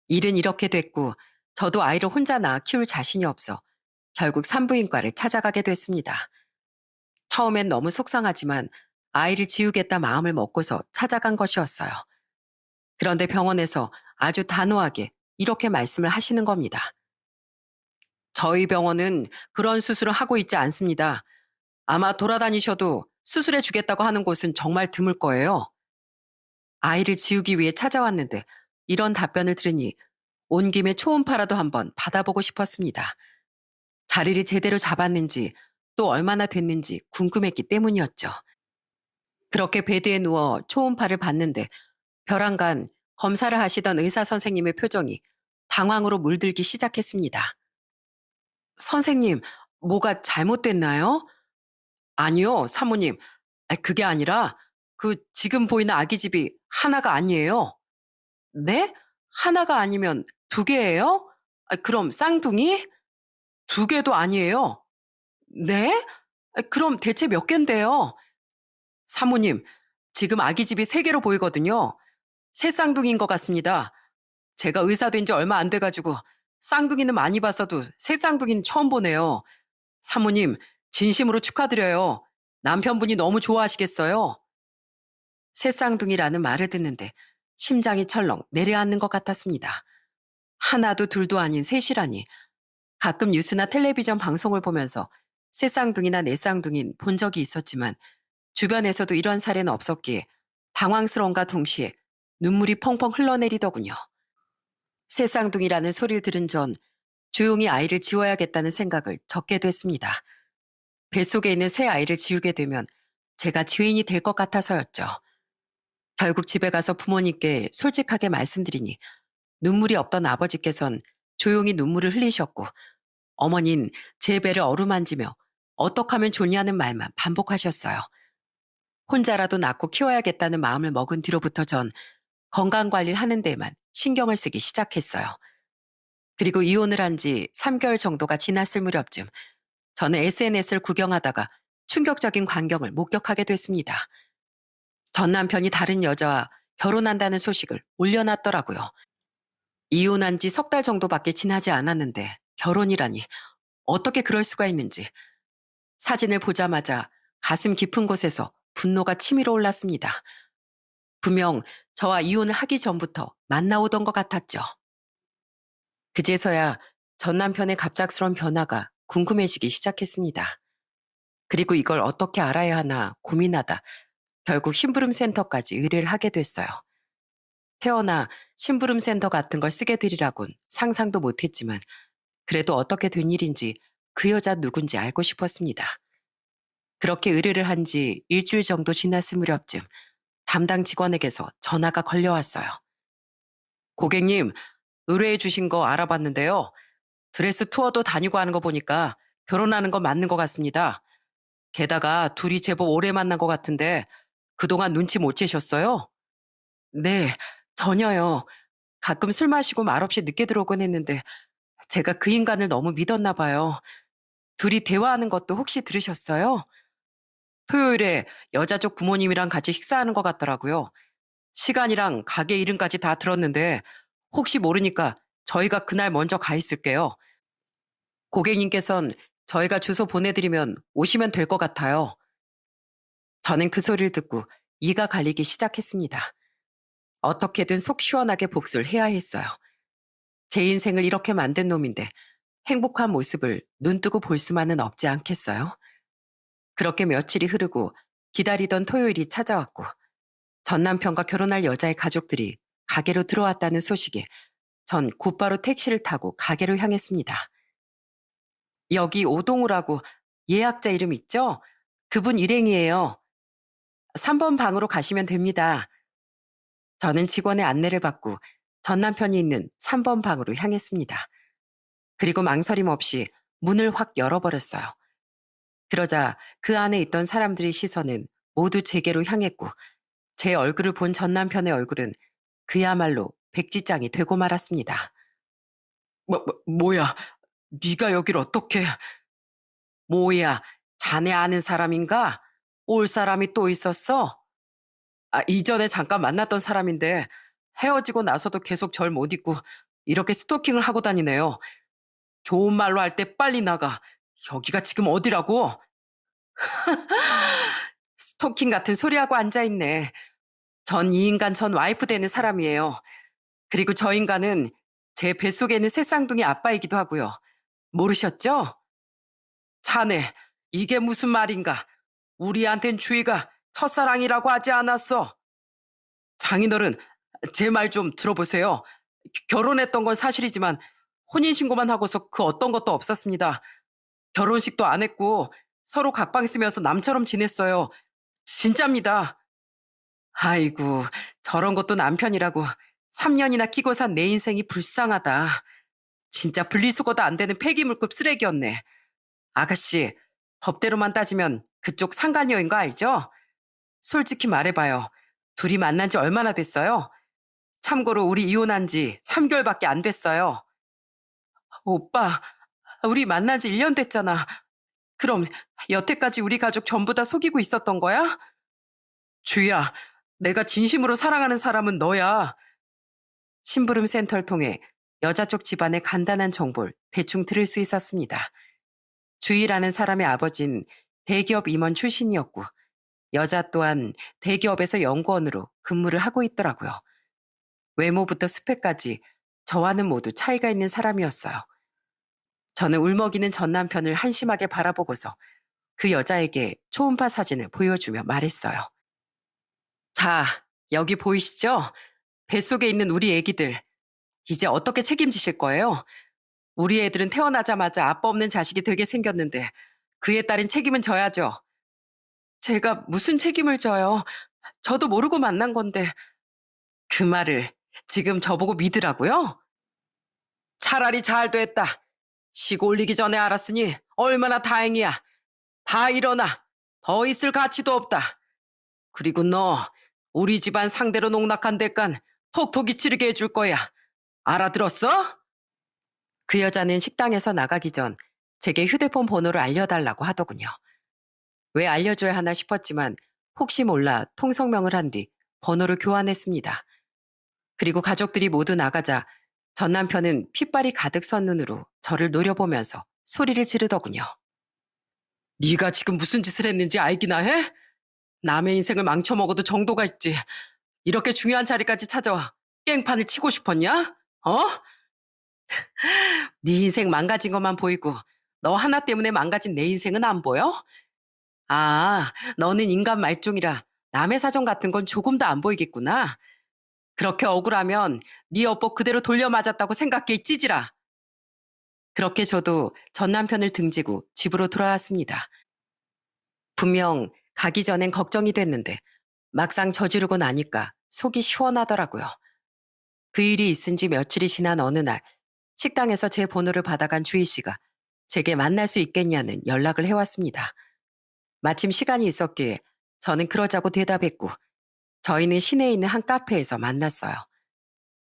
일은 이렇게 됐고 저도 아이를 혼자 낳아 키울 자신이 없어 결국 산부인과를 찾아가게 됐습니다. 처음엔 너무 속상하지만 아이를 지우겠다 마음을 먹고서 찾아간 것이었어요. 그런데 병원에서 아주 단호하게 이렇게 말씀을 하시는 겁니다. 저희 병원은 그런 수술을 하고 있지 않습니다. 아마 돌아다니셔도 수술해 주겠다고 하는 곳은 정말 드물 거예요. 아이를 지우기 위해 찾아왔는데 이런 답변을 들으니 온 김에 초음파라도 한번 받아보고 싶었습니다. 자리를 제대로 잡았는지 또 얼마나 됐는지 궁금했기 때문이었죠. 그렇게 베드에 누워 초음파를 봤는데 벼랑간 검사를 하시던 의사 선생님의 표정이 당황으로 물들기 시작했습니다. 선생님, 뭐가 잘못됐나요? 아니요, 사모님. 그게 아니라 지금 보이는 아기집이 하나가 아니에요. 네? 하나가 아니면 두 개예요? 그럼 쌍둥이? 두 개도 아니에요. 네? 그럼 대체 몇 갠데요? 사모님, 지금 아기집이 세 개로 보이거든요. 새 쌍둥이인 것 같습니다. 제가 의사 된 지 얼마 안 돼 가지고 쌍둥이는 많이 봤어도 새 쌍둥이는 처음 보네요. 사모님, 진심으로 축하드려요. 남편분이 너무 좋아하시겠어요? 새쌍둥이라는 말을 듣는데 심장이 철렁 내려앉는 것 같았습니다. 하나도 둘도 아닌 셋이라니. 가끔 뉴스나 텔레비전 방송을 보면서 새쌍둥이나 네쌍둥이는 본 적이 있었지만 주변에서도 이런 사례는 없었기에 당황스러움과 동시에 눈물이 펑펑 흘러내리더군요. 새쌍둥이라는 소리를 들은 전 조용히 아이를 지워야겠다는 생각을 적게 됐습니다. 뱃속에 있는 새 아이를 지우게 되면 제가 죄인이 될 것 같아서였죠. 결국 집에 가서 부모님께 솔직하게 말씀드리니 눈물이 없던 아버지께선 조용히 눈물을 흘리셨고 어머닌 제 배를 어루만지며 어떡하면 좋냐는 말만 반복하셨어요. 혼자라도 낳고 키워야겠다는 마음을 먹은 뒤로부터 전 건강관리를 하는 데에만 신경을 쓰기 시작했어요. 그리고 이혼을 한 지 3개월 정도가 지났을 무렵쯤 저는 SNS를 구경하다가 충격적인 광경을 목격하게 됐습니다. 전 남편이 다른 여자와 결혼한다는 소식을 올려놨더라고요. 이혼한 지 석 달 정도밖에 지나지 않았는데 결혼이라니 어떻게 그럴 수가 있는지 사진을 보자마자 가슴 깊은 곳에서 분노가 치밀어 올랐습니다. 분명 저와 이혼을 하기 전부터 만나오던 것 같았죠. 그제서야 전 남편의 갑작스러운 변화가 궁금해지기 시작했습니다. 그리고 이걸 어떻게 알아야 하나 고민하다 결국 심부름 센터까지 의뢰를 하게 됐어요. 태어나 심부름 센터 같은 걸 쓰게 되리라곤 상상도 못했지만 그래도 어떻게 된 일인지 그 여자 누군지 알고 싶었습니다. 그렇게 의뢰를 한 지 일주일 정도 지났을 무렵쯤 담당 직원에게서 전화가 걸려왔어요. 고객님, 의뢰해 주신 거 알아봤는데요. 드레스 투어도 다니고 하는 거 보니까 결혼하는 건 맞는 것 같습니다. 게다가 둘이 제법 오래 만난 것 같은데 그동안 눈치 못 채셨어요? 네, 전혀요. 가끔 술 마시고 말없이 늦게 들어오곤 했는데 제가 그 인간을 너무 믿었나 봐요. 둘이 대화하는 것도 혹시 들으셨어요? 토요일에 여자 쪽 부모님이랑 같이 식사하는 것 같더라고요. 시간이랑 가게 이름까지 다 들었는데 혹시 모르니까 저희가 그날 먼저 가 있을게요. 고객님께선 저희가 주소 보내드리면 오시면 될 것 같아요. 저는 그 소리를 듣고 이가 갈리기 시작했습니다. 어떻게든 속 시원하게 복수를 해야 했어요. 제 인생을 이렇게 만든 놈인데 행복한 모습을 눈뜨고 볼 수만은 없지 않겠어요? 그렇게 며칠이 흐르고 기다리던 토요일이 찾아왔고 전 남편과 결혼할 여자의 가족들이 가게로 들어왔다는 소식에 전 곧바로 택시를 타고 가게로 향했습니다. 여기 오동우라고 예약자 이름 있죠? 그분 일행이에요. 3번 방으로 가시면 됩니다. 저는 직원의 안내를 받고 전 남편이 있는 3번 방으로 향했습니다. 그리고 망설임 없이 문을 확 열어버렸어요. 그러자 그 안에 있던 사람들의 시선은 모두 제게로 향했고 제 얼굴을 본 전 남편의 얼굴은 그야말로 백지장이 되고 말았습니다. 뭐야? 네가 여길 어떻게? 뭐야? 자네 아는 사람인가? 올 사람이 또 있었어? 이전에 잠깐 만났던 사람인데 헤어지고 나서도 계속 절 못 잊고 이렇게 스토킹을 하고 다니네요. 좋은 말로 할 때 빨리 나가. 여기가 지금 어디라고? 스토킹 같은 소리하고 앉아있네. 전 이 인간 전 와이프 되는 사람이에요. 그리고 저 인간은 제 뱃속에 있는 새 쌍둥이 아빠이기도 하고요. 모르셨죠? 자네, 이게 무슨 말인가? 우리한텐 주희가 첫사랑이라고 하지 않았어. 장인어른, 제 말 좀 들어보세요. 결혼했던 건 사실이지만 혼인신고만 하고서 그 어떤 것도 없었습니다. 결혼식도 안 했고 서로 각방 쓰면서 남처럼 지냈어요. 진짜입니다. 아이고, 저런 것도 남편이라고 3년이나 끼고 산 내 인생이 불쌍하다. 진짜 분리수거도 안 되는 폐기물급 쓰레기였네. 아가씨, 법대로만 따지면 그쪽 상간녀인 거 알죠? 솔직히 말해봐요. 둘이 만난 지 얼마나 됐어요? 참고로 우리 이혼한 지 3개월밖에 안 됐어요. 오빠, 우리 만난 지 1년 됐잖아. 그럼 여태까지 우리 가족 전부 다 속이고 있었던 거야? 주희야, 내가 진심으로 사랑하는 사람은 너야. 심부름 센터를 통해 여자 쪽 집안의 간단한 정보를 대충 들을 수 있었습니다. 주희라는 사람의 아버진 대기업 임원 출신이었고 여자 또한 대기업에서 연구원으로 근무를 하고 있더라고요. 외모부터 스펙까지 저와는 모두 차이가 있는 사람이었어요. 저는 울먹이는 전 남편을 한심하게 바라보고서 그 여자에게 초음파 사진을 보여주며 말했어요. 자, 여기 보이시죠? 뱃속에 있는 우리 애기들. 이제 어떻게 책임지실 거예요? 우리 애들은 태어나자마자 아빠 없는 자식이 되게 생겼는데 그에 따른 책임은 져야죠. 제가 무슨 책임을 져요? 저도 모르고 만난 건데 그 말을 지금 저보고 믿으라고요? 차라리 잘 됐다. 시고 올리기 전에 알았으니 얼마나 다행이야. 다 일어나. 더 있을 가치도 없다. 그리고 너 우리 집안 상대로 농락한 대간 톡톡이 치르게 해줄 거야. 알아들었어? 그 여자는 식당에서 나가기 전 제게 휴대폰 번호를 알려달라고 하더군요. 왜 알려줘야 하나 싶었지만 혹시 몰라 통성명을 한 뒤 번호를 교환했습니다. 그리고 가족들이 모두 나가자 전 남편은 핏발이 가득 선 눈으로 저를 노려보면서 소리를 지르더군요. 네가 지금 무슨 짓을 했는지 알기나 해? 남의 인생을 망쳐먹어도 정도가 있지. 이렇게 중요한 자리까지 찾아와 깽판을 치고 싶었냐? 어? 네 인생 망가진 것만 보이고 너 하나 때문에 망가진 내 인생은 안 보여? 아, 너는 인간 말종이라 남의 사정 같은 건 조금도 안 보이겠구나. 그렇게 억울하면 네 여보 그대로 돌려맞았다고 생각해 찌지라. 그렇게 저도 전 남편을 등지고 집으로 돌아왔습니다. 분명 가기 전엔 걱정이 됐는데 막상 저지르고 나니까 속이 시원하더라고요. 그 일이 있은 지 며칠이 지난 어느 날 식당에서 제 번호를 받아간 주희 씨가 제게 만날 수 있겠냐는 연락을 해왔습니다. 마침 시간이 있었기에 저는 그러자고 대답했고 저희는 시내에 있는 한 카페에서 만났어요.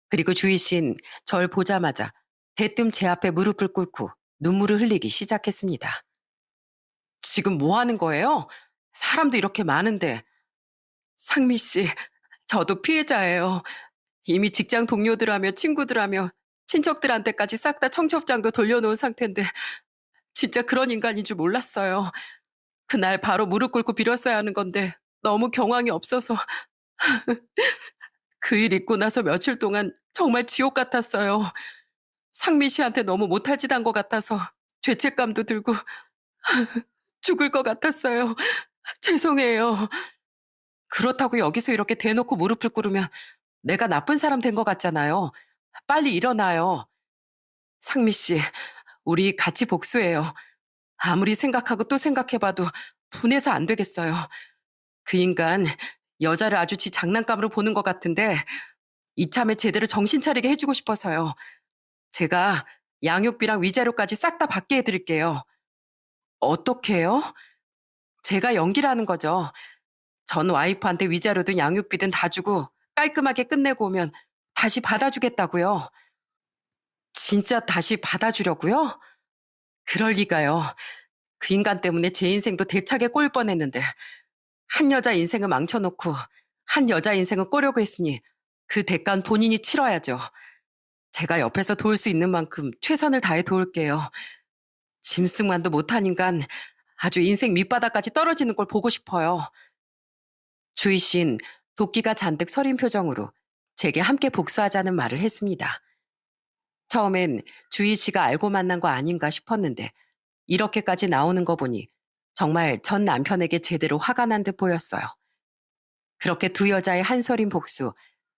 그리고 주희 씨는 절 보자마자 대뜸 제 앞에 무릎을 꿇고 눈물을 흘리기 시작했습니다. 지금 뭐 하는 거예요? 사람도 이렇게 많은데. 상미 씨, 저도 피해자예요. 이미 직장 동료들하며 친구들하며 친척들한테까지 싹 다 청첩장도 돌려놓은 상태인데 진짜 그런 인간인 줄 몰랐어요. 그날 바로 무릎 꿇고 빌었어야 하는 건데 너무 경황이 없어서 그 일 있고 나서 며칠 동안 정말 지옥 같았어요. 상미 씨한테 너무 못할 짓 한 것 같아서 죄책감도 들고 죽을 것 같았어요. 죄송해요. 그렇다고 여기서 이렇게 대놓고 무릎을 꿇으면 내가 나쁜 사람 된 것 같잖아요. 빨리 일어나요. 상미 씨, 우리 같이 복수해요. 아무리 생각하고 또 생각해봐도 분해서 안 되겠어요. 그 인간 여자를 아주 지 장난감으로 보는 것 같은데 이참에 제대로 정신 차리게 해주고 싶어서요. 제가 양육비랑 위자료까지 싹 다 받게 해드릴게요. 어떻게 해요? 제가 연기라는 거죠. 전 와이프한테 위자료든 양육비든 다 주고 깔끔하게 끝내고 오면 다시 받아주겠다고요. 진짜 다시 받아주려고요? 그럴 리가요. 그 인간 때문에 제 인생도 대차게 꼬일 뻔했는데 한 여자 인생을 망쳐놓고 한 여자 인생을 꼬려고 했으니 그 대가는 본인이 치러야죠. 제가 옆에서 도울 수 있는 만큼 최선을 다해 도울게요. 짐승만도 못한 인간, 아주 인생 밑바닥까지 떨어지는 걸 보고 싶어요. 주희 씨는 도끼가 잔뜩 서린 표정으로 제게 함께 복수하자는 말을 했습니다. 처음엔 주희 씨가 알고 만난 거 아닌가 싶었는데 이렇게까지 나오는 거 보니 정말 전 남편에게 제대로 화가 난 듯 보였어요. 그렇게 두 여자의 한서린 복수,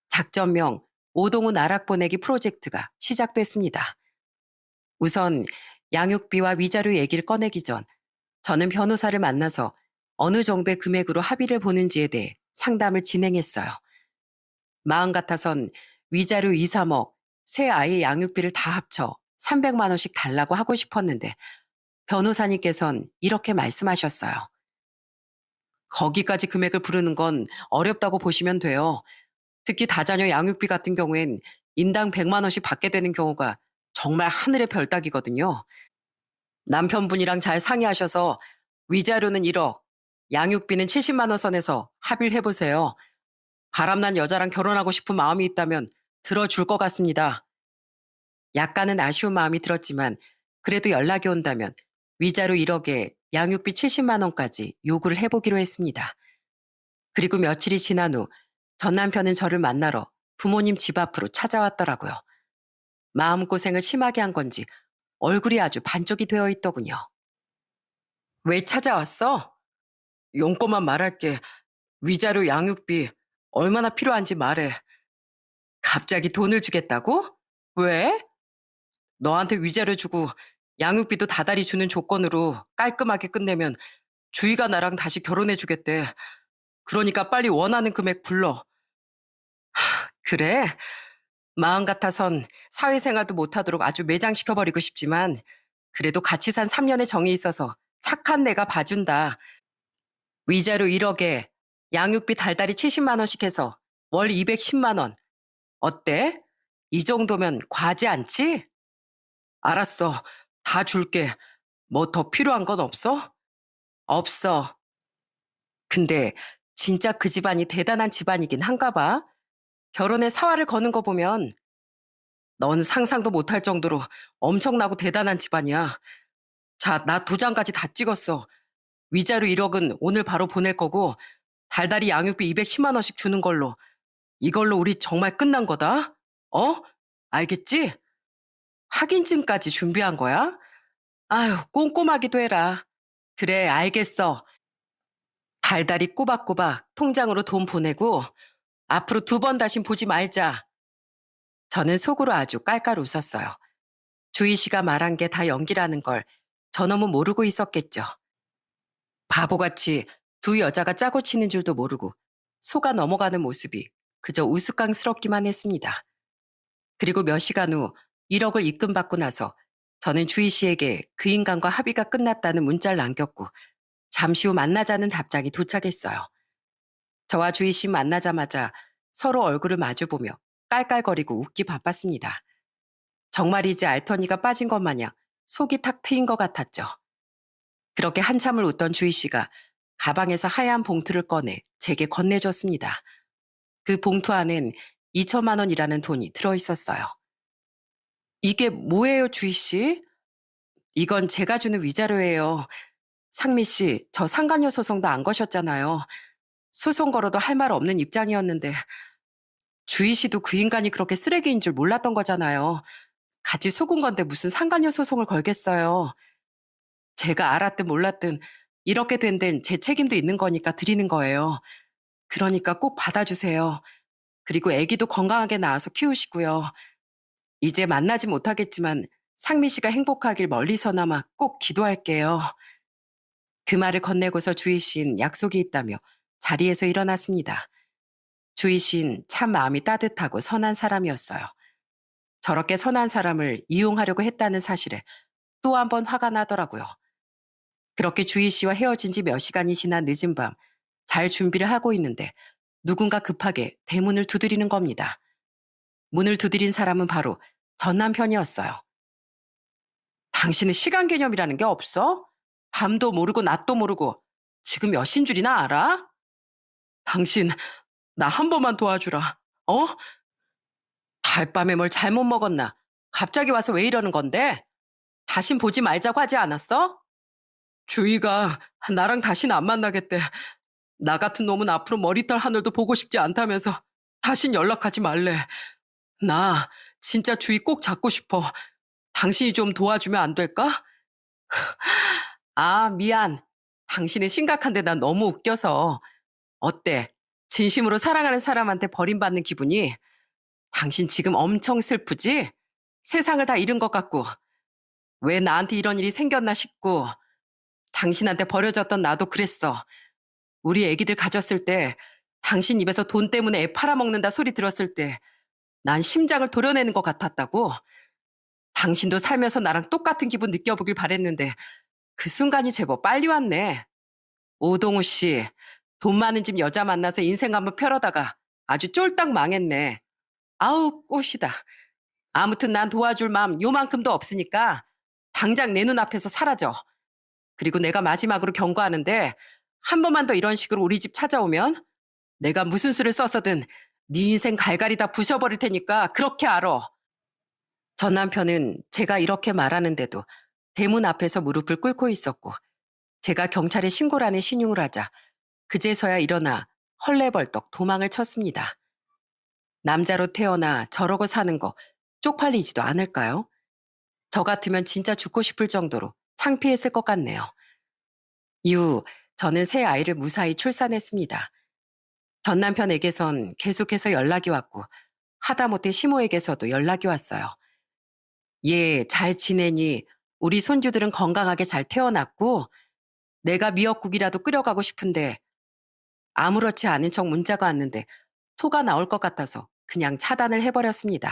작전명 오동훈 나락 보내기 프로젝트가 시작됐습니다. 우선 양육비와 위자료 얘기를 꺼내기 전 저는 변호사를 만나서 어느 정도의 금액으로 합의를 보는지에 대해 상담을 진행했어요. 마음 같아선 위자료 2, 3억, 새 아이 양육비를 다 합쳐 300만 원씩 달라고 하고 싶었는데 변호사님께선 이렇게 말씀하셨어요. 거기까지 금액을 부르는 건 어렵다고 보시면 돼요. 특히 다자녀 양육비 같은 경우엔 인당 100만 원씩 받게 되는 경우가 정말 하늘의 별 따기거든요. 남편분이랑 잘 상의하셔서 위자료는 1억, 양육비는 70만 원 선에서 합의를 해보세요. 바람난 여자랑 결혼하고 싶은 마음이 있다면 들어줄 것 같습니다. 약간은 아쉬운 마음이 들었지만 그래도 연락이 온다면 위자료 1억에 양육비 70만 원까지 요구를 해보기로 했습니다. 그리고 며칠이 지난 후 전 남편은 저를 만나러 부모님 집 앞으로 찾아왔더라고요. 마음고생을 심하게 한 건지 얼굴이 아주 반쪽이 되어 있더군요. 왜 찾아왔어? 용건만 말할게. 위자료 양육비 얼마나 필요한지 말해. 갑자기 돈을 주겠다고? 왜? 너한테 위자료 주고 양육비도 다달이 주는 조건으로 깔끔하게 끝내면 주희가 나랑 다시 결혼해 주겠대. 그러니까 빨리 원하는 금액 불러. 그래? 마음 같아선 사회생활도 못하도록 아주 매장시켜버리고 싶지만 그래도 같이 산 3년의 정이 있어서 착한 내가 봐준다. 위자료 1억에 양육비 달달이 70만 원씩 해서 월 210만 원. 어때? 이 정도면 과하지 않지? 알았어. 다 줄게. 뭐 더 필요한 건 없어? 없어. 근데 진짜 그 집안이 대단한 집안이긴 한가 봐. 결혼에 사활을 거는 거 보면 넌 상상도 못할 정도로 엄청나고 대단한 집안이야. 자, 나 도장까지 다 찍었어. 위자료 1억은 오늘 바로 보낼 거고 달달이 양육비 210만 원씩 주는 걸로. 이걸로 우리 정말 끝난 거다. 어? 알겠지? 확인증까지 준비한 거야? 아유, 꼼꼼하기도 해라. 그래, 알겠어. 달달이 꼬박꼬박 통장으로 돈 보내고 앞으로 2번 다신 보지 말자. 저는 속으로 아주 깔깔 웃었어요. 주희 씨가 말한 게 다 연기라는 걸 저놈은 모르고 있었겠죠. 바보같이 두 여자가 짜고 치는 줄도 모르고 속아 넘어가는 모습이 그저 우스꽝스럽기만 했습니다. 그리고 몇 시간 후 1억을 입금받고 나서 저는 주희 씨에게 그 인간과 합의가 끝났다는 문자를 남겼고 잠시 후 만나자는 답장이 도착했어요. 저와 주희 씨 만나자마자 서로 얼굴을 마주보며 깔깔거리고 웃기 바빴습니다. 정말이지 알터니가 빠진 것 마냥 속이 탁 트인 것 같았죠. 그렇게 한참을 웃던 주희 씨가 가방에서 하얀 봉투를 꺼내 제게 건네줬습니다. 그 봉투 안엔 2천만 원이라는 돈이 들어있었어요. 이게 뭐예요, 주희 씨? 이건 제가 주는 위자료예요. 상미 씨, 저 상간녀 소송도 안 거셨잖아요. 소송 걸어도 할 말 없는 입장이었는데 주희 씨도 그 인간이 그렇게 쓰레기인 줄 몰랐던 거잖아요. 같이 속은 건데 무슨 상간녀 소송을 걸겠어요. 제가 알았든 몰랐든 이렇게 된 데는 제 책임도 있는 거니까 드리는 거예요. 그러니까 꼭 받아주세요. 그리고 아기도 건강하게 낳아서 키우시고요. 이제 만나지 못하겠지만 상미 씨가 행복하길 멀리서나마 꼭 기도할게요. 그 말을 건네고서 주희 씨는 약속이 있다며 자리에서 일어났습니다. 주희 씨는 참 마음이 따뜻하고 선한 사람이었어요. 저렇게 선한 사람을 이용하려고 했다는 사실에 또 한 번 화가 나더라고요. 그렇게 주희 씨와 헤어진 지 몇 시간이 지난 늦은 밤, 잘 준비를 하고 있는데 누군가 급하게 대문을 두드리는 겁니다. 문을 두드린 사람은 바로 전 남편이었어요. 당신은 시간 개념이라는 게 없어? 밤도 모르고 낮도 모르고 지금 몇 신 줄이나 알아? 당신 나 한 번만 도와주라. 어? 달밤에 뭘 잘못 먹었나? 갑자기 와서 왜 이러는 건데? 다신 보지 말자고 하지 않았어? 주희가 나랑 다신 안 만나겠대. 나 같은 놈은 앞으로 머리털 하늘도 보고 싶지 않다면서 다신 연락하지 말래. 나 진짜 주희 꼭 잡고 싶어. 당신이 좀 도와주면 안 될까? 아, 미안. 당신은 심각한데 난 너무 웃겨서. 어때? 진심으로 사랑하는 사람한테 버림받는 기분이? 당신 지금 엄청 슬프지? 세상을 다 잃은 것 같고. 왜 나한테 이런 일이 생겼나 싶고. 당신한테 버려졌던 나도 그랬어. 우리 애기들 가졌을 때 당신 입에서 돈 때문에 애 팔아먹는다 소리 들었을 때 난 심장을 도려내는 것 같았다고. 당신도 살면서 나랑 똑같은 기분 느껴보길 바랬는데 그 순간이 제법 빨리 왔네. 오동우 씨, 돈 많은 집 여자 만나서 인생 한번 펴려다가 아주 쫄딱 망했네. 아우, 꽃이다. 아무튼 난 도와줄 마음 요만큼도 없으니까 당장 내 눈앞에서 사라져. 그리고 내가 마지막으로 경고하는데 한 번만 더 이런 식으로 우리 집 찾아오면 내가 무슨 수를 썼어든 네 인생 갈갈이 다 부셔버릴 테니까 그렇게 알아. 전 남편은 제가 이렇게 말하는데도 대문 앞에서 무릎을 꿇고 있었고 제가 경찰에 신고라는 신용을 하자 그제서야 일어나 헐레벌떡 도망을 쳤습니다. 남자로 태어나 저러고 사는 거 쪽팔리지도 않을까요? 저 같으면 진짜 죽고 싶을 정도로 창피했을 것 같네요. 이후 저는 새 아이를 무사히 출산했습니다. 전 남편에게선 계속해서 연락이 왔고 하다못해 시모에게서도 연락이 왔어요. 얘 잘 지내니? 우리 손주들은 건강하게 잘 태어났고 내가 미역국이라도 끓여가고 싶은데 아무렇지 않은 척 문자가 왔는데 토가 나올 것 같아서 그냥 차단을 해버렸습니다.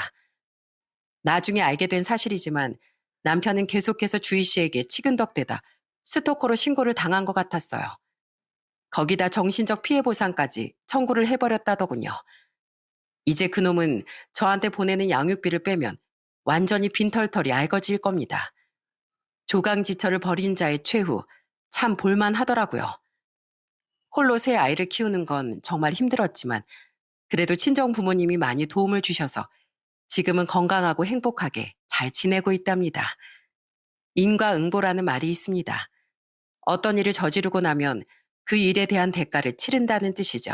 나중에 알게 된 사실이지만 남편은 계속해서 주희 씨에게 치근덕대다 스토커로 신고를 당한 것 같았어요. 거기다 정신적 피해 보상까지 청구를 해버렸다더군요. 이제 그놈은 저한테 보내는 양육비를 빼면 완전히 빈털털이 알거지일 겁니다. 조강지처를 벌인 자의 최후, 참 볼만하더라고요. 홀로 새 아이를 키우는 건 정말 힘들었지만 그래도 친정 부모님이 많이 도움을 주셔서 지금은 건강하고 행복하게 잘 지내고 있답니다. 인과응보라는 말이 있습니다. 어떤 일을 저지르고 나면 그 일에 대한 대가를 치른다는 뜻이죠.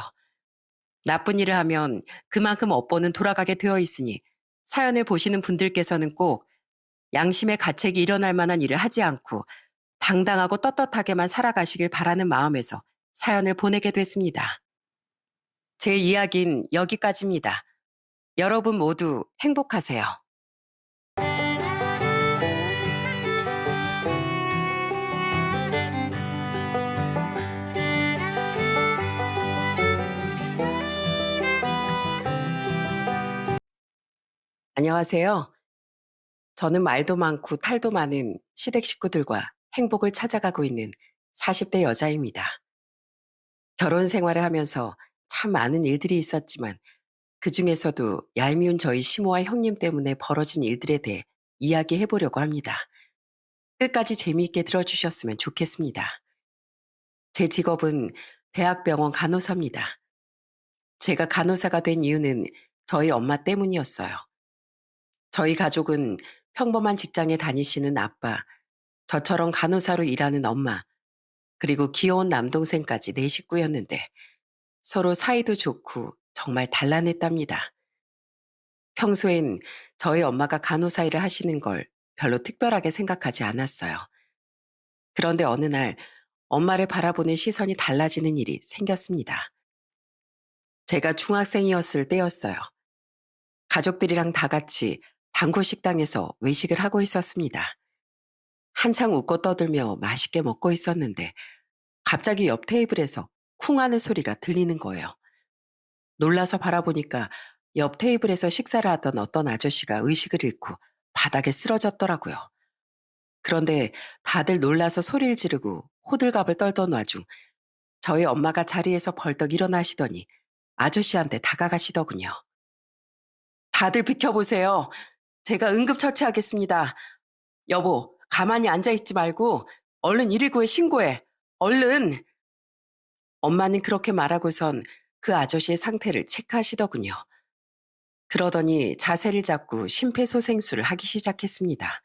나쁜 일을 하면 그만큼 업보는 돌아가게 되어 있으니 사연을 보시는 분들께서는 꼭 양심의 가책이 일어날 만한 일을 하지 않고 당당하고 떳떳하게만 살아가시길 바라는 마음에서 사연을 보내게 됐습니다. 제 이야기는 여기까지입니다. 여러분 모두 행복하세요. 안녕하세요. 저는 말도 많고 탈도 많은 시댁 식구들과 행복을 찾아가고 있는 40대 여자입니다. 결혼 생활을 하면서 참 많은 일들이 있었지만 그 중에서도 얄미운 저희 시모와 형님 때문에 벌어진 일들에 대해 이야기해 보려고 합니다. 끝까지 재미있게 들어주셨으면 좋겠습니다. 제 직업은 대학병원 간호사입니다. 제가 간호사가 된 이유는 저희 엄마 때문이었어요. 저희 가족은 평범한 직장에 다니시는 아빠, 저처럼 간호사로 일하는 엄마, 그리고 귀여운 남동생까지 네 식구였는데 서로 사이도 좋고 정말 단란했답니다. 평소엔 저희 엄마가 간호사 일을 하시는 걸 별로 특별하게 생각하지 않았어요. 그런데 어느 날 엄마를 바라보는 시선이 달라지는 일이 생겼습니다. 제가 중학생이었을 때였어요. 가족들이랑 다 같이 단골 식당에서 외식을 하고 있었습니다. 한창 웃고 떠들며 맛있게 먹고 있었는데 갑자기 옆 테이블에서 쿵 하는 소리가 들리는 거예요. 놀라서 바라보니까 옆 테이블에서 식사를 하던 어떤 아저씨가 의식을 잃고 바닥에 쓰러졌더라고요. 그런데 다들 놀라서 소리를 지르고 호들갑을 떨던 와중 저희 엄마가 자리에서 벌떡 일어나시더니 아저씨한테 다가가시더군요. 다들 비켜보세요. 제가 응급처치하겠습니다. 여보, 가만히 앉아있지 말고 얼른 119에 신고해. 얼른. 엄마는 그렇게 말하고선 그 아저씨의 상태를 체크하시더군요. 그러더니 자세를 잡고 심폐소생술을 하기 시작했습니다.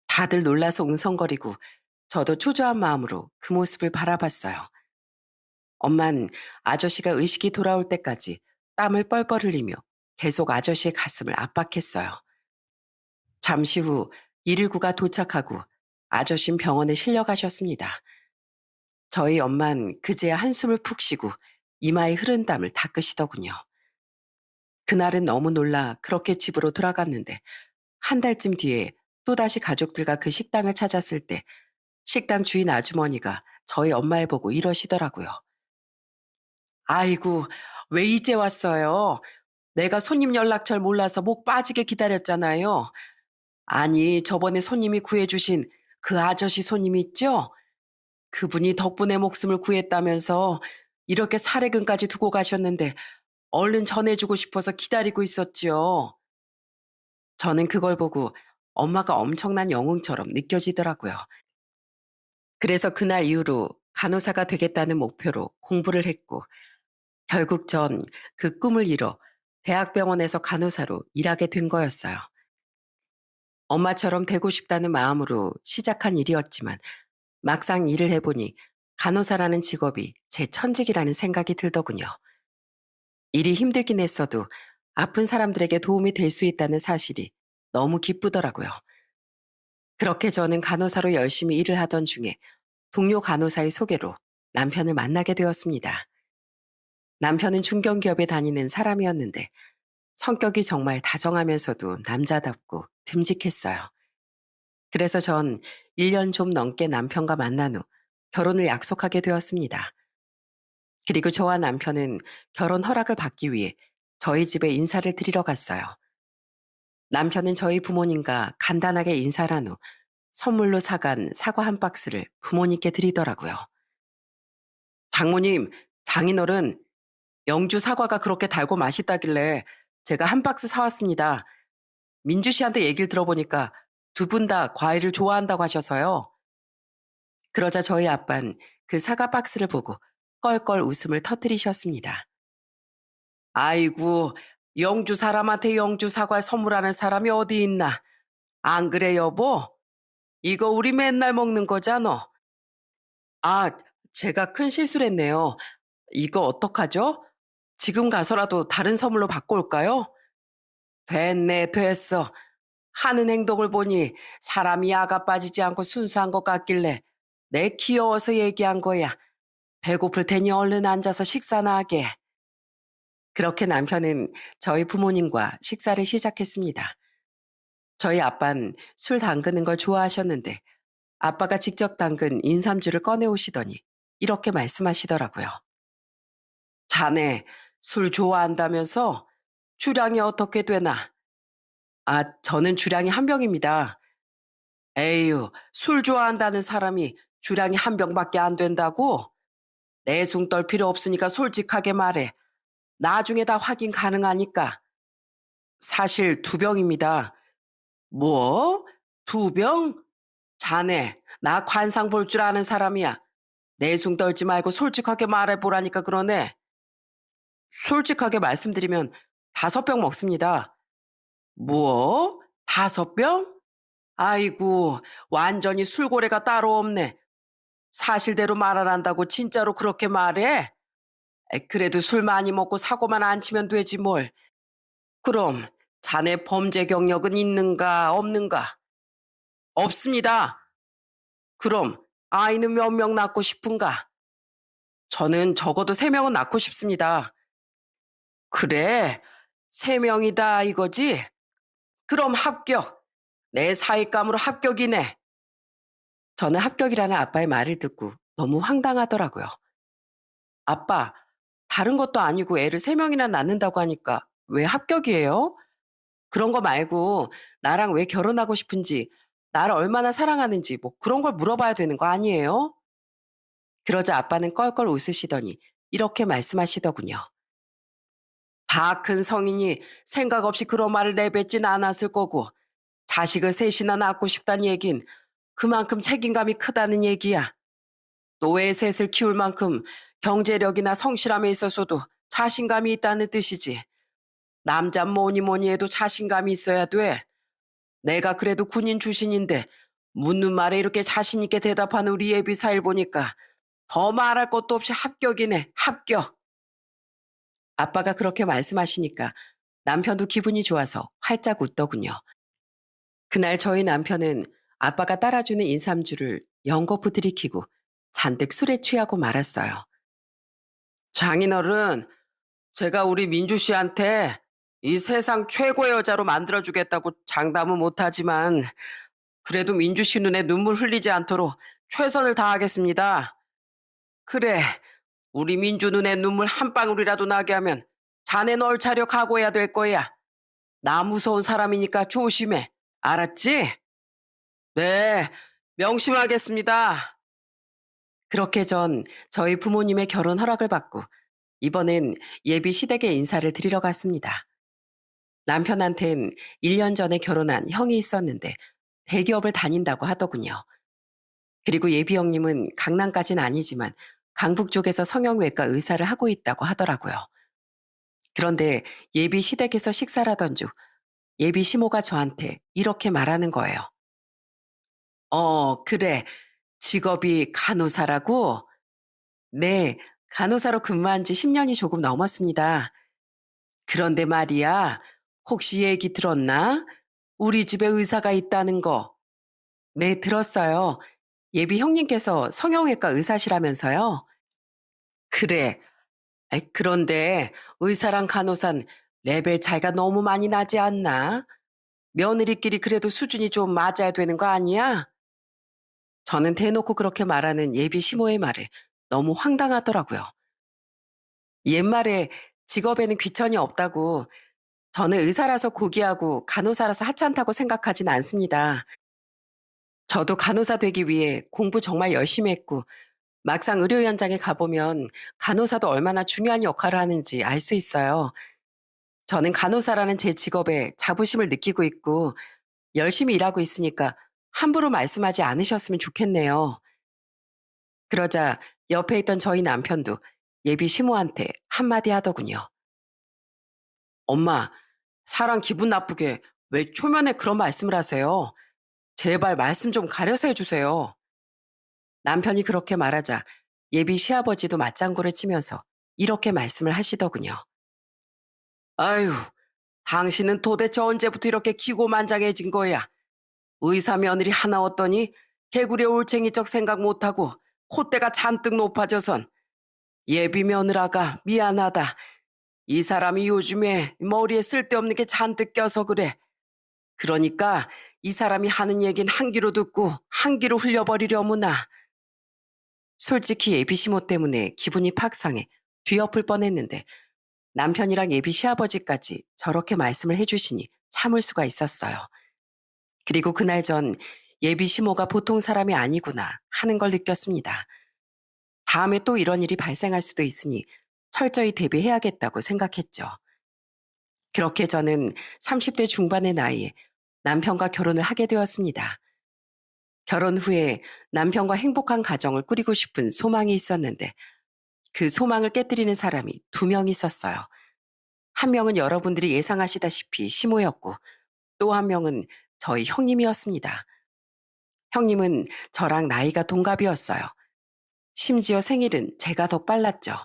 다들 놀라서 웅성거리고 저도 초조한 마음으로 그 모습을 바라봤어요. 엄만 아저씨가 의식이 돌아올 때까지 땀을 뻘뻘 흘리며 계속 아저씨의 가슴을 압박했어요. 잠시 후 119가 도착하고 아저씨는 병원에 실려가셨습니다. 저희 엄만 그제야 한숨을 푹 쉬고 이마에 흐른 땀을 닦으시더군요. 그날은 너무 놀라 그렇게 집으로 돌아갔는데 한 달쯤 뒤에 또다시 가족들과 그 식당을 찾았을 때 식당 주인 아주머니가 저희 엄마를 보고 이러시더라고요. 아이고, 왜 이제 왔어요? 내가 손님 연락처를 몰라서 목 빠지게 기다렸잖아요. 아니, 저번에 손님이 구해주신 그 아저씨 손님 있죠? 그분이 덕분에 목숨을 구했다면서 이렇게 사례금까지 두고 가셨는데 얼른 전해주고 싶어서 기다리고 있었지요. 저는 그걸 보고 엄마가 엄청난 영웅처럼 느껴지더라고요. 그래서 그날 이후로 간호사가 되겠다는 목표로 공부를 했고 결국 전 그 꿈을 이뤄 대학병원에서 간호사로 일하게 된 거였어요. 엄마처럼 되고 싶다는 마음으로 시작한 일이었지만 막상 일을 해보니 간호사라는 직업이 제 천직이라는 생각이 들더군요. 일이 힘들긴 했어도 아픈 사람들에게 도움이 될 수 있다는 사실이 너무 기쁘더라고요. 그렇게 저는 간호사로 열심히 일을 하던 중에 동료 간호사의 소개로 남편을 만나게 되었습니다. 남편은 중견기업에 다니는 사람이었는데 성격이 정말 다정하면서도 남자답고 듬직했어요. 그래서 전 1년 좀 넘게 남편과 만난 후 결혼을 약속하게 되었습니다. 그리고 저와 남편은 결혼 허락을 받기 위해 저희 집에 인사를 드리러 갔어요. 남편은 저희 부모님과 간단하게 인사를 한 후 선물로 사간 사과 한 박스를 부모님께 드리더라고요. 장모님, 장인어른, 영주 사과가 그렇게 달고 맛있다길래 제가 한 박스 사왔습니다. 민주 씨한테 얘기를 들어보니까 두 분 다 과일을 좋아한다고 하셔서요. 그러자 저희 아빤 그 사과 박스를 보고 껄껄 웃음을 터뜨리셨습니다. 아이고, 영주 사람한테 영주 사과를 선물하는 사람이 어디 있나? 안 그래, 여보? 이거 우리 맨날 먹는 거잖아. 아, 제가 큰 실수를 했네요. 이거 어떡하죠? 지금 가서라도 다른 선물로 바꿔올까요? 됐네, 됐어. 하는 행동을 보니 사람이 아가 빠지지 않고 순수한 것 같길래 내 귀여워서 얘기한 거야. 배고플 테니 얼른 앉아서 식사나 하게. 그렇게 남편은 저희 부모님과 식사를 시작했습니다. 저희 아빤 술 담그는 걸 좋아하셨는데 아빠가 직접 담근 인삼주를 꺼내오시더니 이렇게 말씀하시더라고요. 자네 술 좋아한다면서 주량이 어떻게 되나? 아, 저는 주량이 한 병입니다. 에휴, 술 좋아한다는 사람이 주량이 한 병밖에 안 된다고? 내숭 떨 필요 없으니까 솔직하게 말해. 나중에 다 확인 가능하니까. 사실 두 병입니다. 뭐? 두 병? 자네, 나 관상 볼 줄 아는 사람이야. 내숭 떨지 말고 솔직하게 말해보라니까 그러네. 솔직하게 말씀드리면 5병 먹습니다. 뭐? 5병? 아이고, 완전히 술고래가 따로 없네. 사실대로 말 안 한다고 진짜로 그렇게 말해? 그래도 술 많이 먹고 사고만 안 치면 되지 뭘. 그럼 자네 범죄 경력은 있는가 없는가? 없습니다. 그럼 아이는 몇 명 낳고 싶은가? 저는 적어도 3명은 낳고 싶습니다. 그래, 3명이다 이거지? 그럼 합격. 내 사익감으로 합격이네. 저는 합격이라는 아빠의 말을 듣고 너무 황당하더라고요. 아빠, 다른 것도 아니고 애를 3명이나 낳는다고 하니까 왜 합격이에요? 그런 거 말고 나랑 왜 결혼하고 싶은지, 나를 얼마나 사랑하는지 뭐 그런 걸 물어봐야 되는 거 아니에요? 그러자 아빠는 껄껄 웃으시더니 이렇게 말씀하시더군요. 다 큰 성인이 생각 없이 그런 말을 내뱉진 않았을 거고 자식을 셋이나 낳고 싶다는 얘긴 그만큼 책임감이 크다는 얘기야. 노예 셋을 키울 만큼 경제력이나 성실함에 있어서도 자신감이 있다는 뜻이지. 남자 뭐니 뭐니 해도 자신감이 있어야 돼. 내가 그래도 군인 출신인데 묻는 말에 이렇게 자신 있게 대답하는 우리 예비 사일 보니까 더 말할 것도 없이 합격이네, 합격. 아빠가 그렇게 말씀하시니까 남편도 기분이 좋아서 활짝 웃더군요. 그날 저희 남편은 아빠가 따라주는 인삼주를 연거푸 들이키고 잔뜩 술에 취하고 말았어요. 장인어른, 제가 우리 민주 씨한테 이 세상 최고의 여자로 만들어주겠다고 장담은 못하지만 그래도 민주 씨 눈에 눈물 흘리지 않도록 최선을 다하겠습니다. 그래, 우리 민주 눈에 눈물 한 방울이라도 나게 하면 자네는 얼차려 각오해야 될 거야. 나 무서운 사람이니까 조심해. 알았지? 네, 명심하겠습니다. 그렇게 전 저희 부모님의 결혼 허락을 받고 이번엔 예비 시댁에 인사를 드리러 갔습니다. 남편한텐 1년 전에 결혼한 형이 있었는데 대기업을 다닌다고 하더군요. 그리고 예비 형님은 강남까진 아니지만 강북 쪽에서 성형외과 의사를 하고 있다고 하더라고요. 그런데 예비 시댁에서 식사를 하던 중 예비 시모가 저한테 이렇게 말하는 거예요. 그래. 직업이 간호사라고? 네, 간호사로 근무한 지 10년이 조금 넘었습니다. 그런데 말이야, 혹시 얘기 들었나? 우리 집에 의사가 있다는 거. 네, 들었어요. 예비 형님께서 성형외과 의사시라면서요? 그래. 아이, 그런데 의사랑 간호사는 레벨 차이가 너무 많이 나지 않나? 며느리끼리 그래도 수준이 좀 맞아야 되는 거 아니야? 저는 대놓고 그렇게 말하는 예비 시모의 말에 너무 황당하더라고요. 옛말에 직업에는 귀천이 없다고 저는 의사라서 고귀하고 간호사라서 하찮다고 생각하진 않습니다. 저도 간호사 되기 위해 공부 정말 열심히 했고 막상 의료 현장에 가보면 간호사도 얼마나 중요한 역할을 하는지 알 수 있어요. 저는 간호사라는 제 직업에 자부심을 느끼고 있고 열심히 일하고 있으니까 함부로 말씀하지 않으셨으면 좋겠네요. 그러자 옆에 있던 저희 남편도 예비 시모한테 한마디 하더군요. 엄마, 사람 기분 나쁘게 왜 초면에 그런 말씀을 하세요? 제발 말씀 좀 가려서 해주세요. 남편이 그렇게 말하자 예비 시아버지도 맞장구를 치면서 이렇게 말씀을 하시더군요. 아유, 당신은 도대체 언제부터 이렇게 기고만장해진 거야? 의사 며느리 하나 얻더니 개구리 올챙이적 생각 못하고 콧대가 잔뜩 높아져선 예비 며느라가 미안하다. 이 사람이 요즘에 머리에 쓸데없는 게 잔뜩 껴서 그래. 그러니까 이 사람이 하는 얘긴 한 귀로 듣고 한 귀로 흘려버리려무나. 솔직히 예비 시모 때문에 기분이 팍 상해 뒤엎을 뻔했는데 남편이랑 예비 시아버지까지 저렇게 말씀을 해주시니 참을 수가 있었어요. 그리고 그날 전 예비 시모가 보통 사람이 아니구나 하는 걸 느꼈습니다. 다음에 또 이런 일이 발생할 수도 있으니 철저히 대비해야겠다고 생각했죠. 그렇게 저는 30대 중반의 나이에 남편과 결혼을 하게 되었습니다. 결혼 후에 남편과 행복한 가정을 꾸리고 싶은 소망이 있었는데 그 소망을 깨뜨리는 사람이 두 명 있었어요. 한 명은 여러분들이 예상하시다시피 시모였고 또 한 명은 저희 형님이었습니다. 형님은 저랑 나이가 동갑이었어요. 심지어 생일은 제가 더 빨랐죠.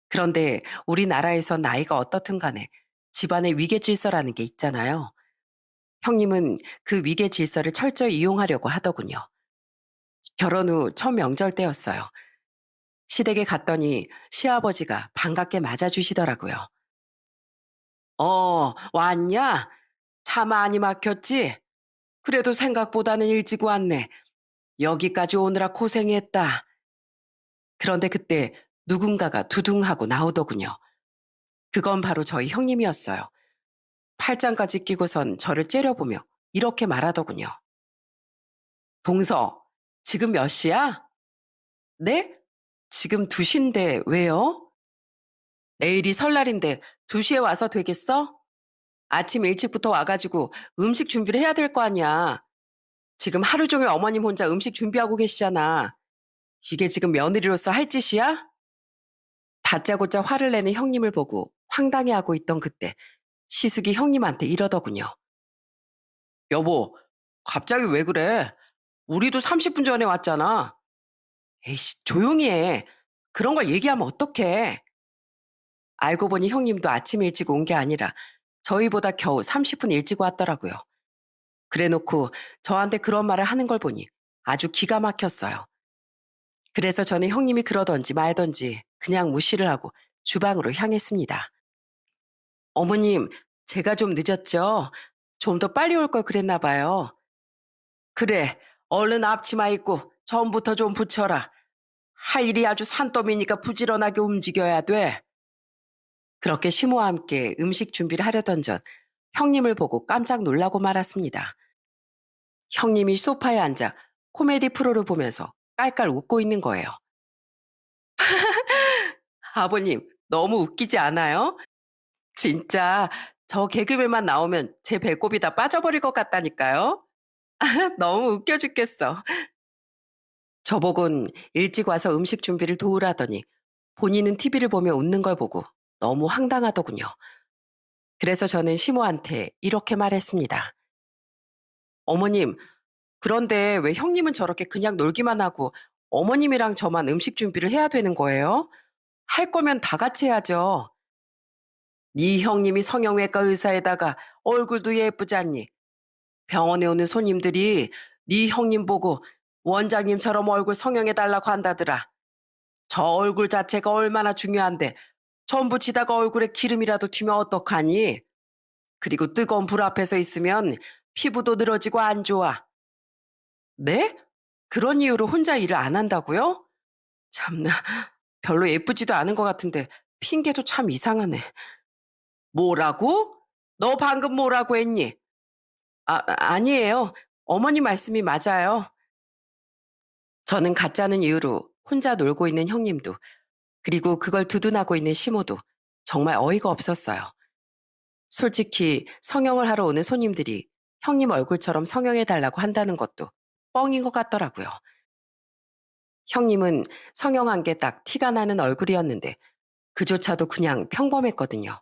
그런데 우리나라에서 나이가 어떻든 간에 집안의 위계 질서라는 게 있잖아요. 형님은 그 위계 질서를 철저히 이용하려고 하더군요. 결혼 후 첫 명절 때였어요. 시댁에 갔더니 시아버지가 반갑게 맞아주시더라고요. 왔냐? 차 많이 막혔지? 그래도 생각보다는 일찍 왔네. 여기까지 오느라 고생했다. 그런데 그때 누군가가 두둥하고 나오더군요. 그건 바로 저희 형님이었어요. 팔짱까지 끼고선 저를 째려보며 이렇게 말하더군요. 동서, 지금 몇 시야? 네? 지금 2시인데 왜요? 내일이 설날인데 2시에 와서 되겠어? 아침 일찍부터 와가지고 음식 준비를 해야 될 거 아니야. 지금 하루 종일 어머님 혼자 음식 준비하고 계시잖아. 이게 지금 며느리로서 할 짓이야? 다짜고짜 화를 내는 형님을 보고 황당해하고 있던 그때 시숙이 형님한테 이러더군요. 여보, 갑자기 왜 그래? 우리도 30분 전에 왔잖아. 에이씨, 조용히 해. 그런 걸 얘기하면 어떡해. 알고 보니 형님도 아침 일찍 온 게 아니라 저희보다 겨우 30분 일찍 왔더라고요. 그래 놓고 저한테 그런 말을 하는 걸 보니 아주 기가 막혔어요. 그래서 저는 형님이 그러던지 말던지 그냥 무시를 하고 주방으로 향했습니다. 어머님, 제가 좀 늦었죠? 좀 더 빨리 올 걸 그랬나 봐요. 그래, 얼른 앞치마 입고 전부터 좀 붙여라. 할 일이 아주 산더미니까 부지런하게 움직여야 돼. 그렇게 시모와 함께 음식 준비를 하려던 전 형님을 보고 깜짝 놀라고 말았습니다. 형님이 소파에 앉아 코미디 프로를 보면서 깔깔 웃고 있는 거예요. 아버님, 너무 웃기지 않아요? 진짜 저 개그맨만 나오면 제 배꼽이 다 빠져버릴 것 같다니까요. 너무 웃겨 죽겠어. 저보곤 일찍 와서 음식 준비를 도우라더니 본인은 TV를 보며 웃는 걸 보고 너무 황당하더군요. 그래서 저는 시모한테 이렇게 말했습니다. 어머님, 그런데 왜 형님은 저렇게 그냥 놀기만 하고 어머님이랑 저만 음식 준비를 해야 되는 거예요? 할 거면 다 같이 해야죠. 네 형님이 성형외과 의사에다가 얼굴도 예쁘잖니. 병원에 오는 손님들이 네 형님 보고 원장님처럼 얼굴 성형해달라고 한다더라. 저 얼굴 자체가 얼마나 중요한데 전부 지다가 얼굴에 기름이라도 튀면 어떡하니? 그리고 뜨거운 불 앞에서 있으면 피부도 늘어지고 안 좋아. 네? 그런 이유로 혼자 일을 안 한다고요? 참나, 별로 예쁘지도 않은 것 같은데 핑계도 참 이상하네. 뭐라고? 너 방금 뭐라고 했니? 아니에요. 어머니 말씀이 맞아요. 저는 가짜는 이유로 혼자 놀고 있는 형님도, 그리고 그걸 두둔하고 있는 시모도 정말 어이가 없었어요. 솔직히 성형을 하러 오는 손님들이 형님 얼굴처럼 성형해달라고 한다는 것도 뻥인 것 같더라고요. 형님은 성형한 게 딱 티가 나는 얼굴이었는데 그조차도 그냥 평범했거든요.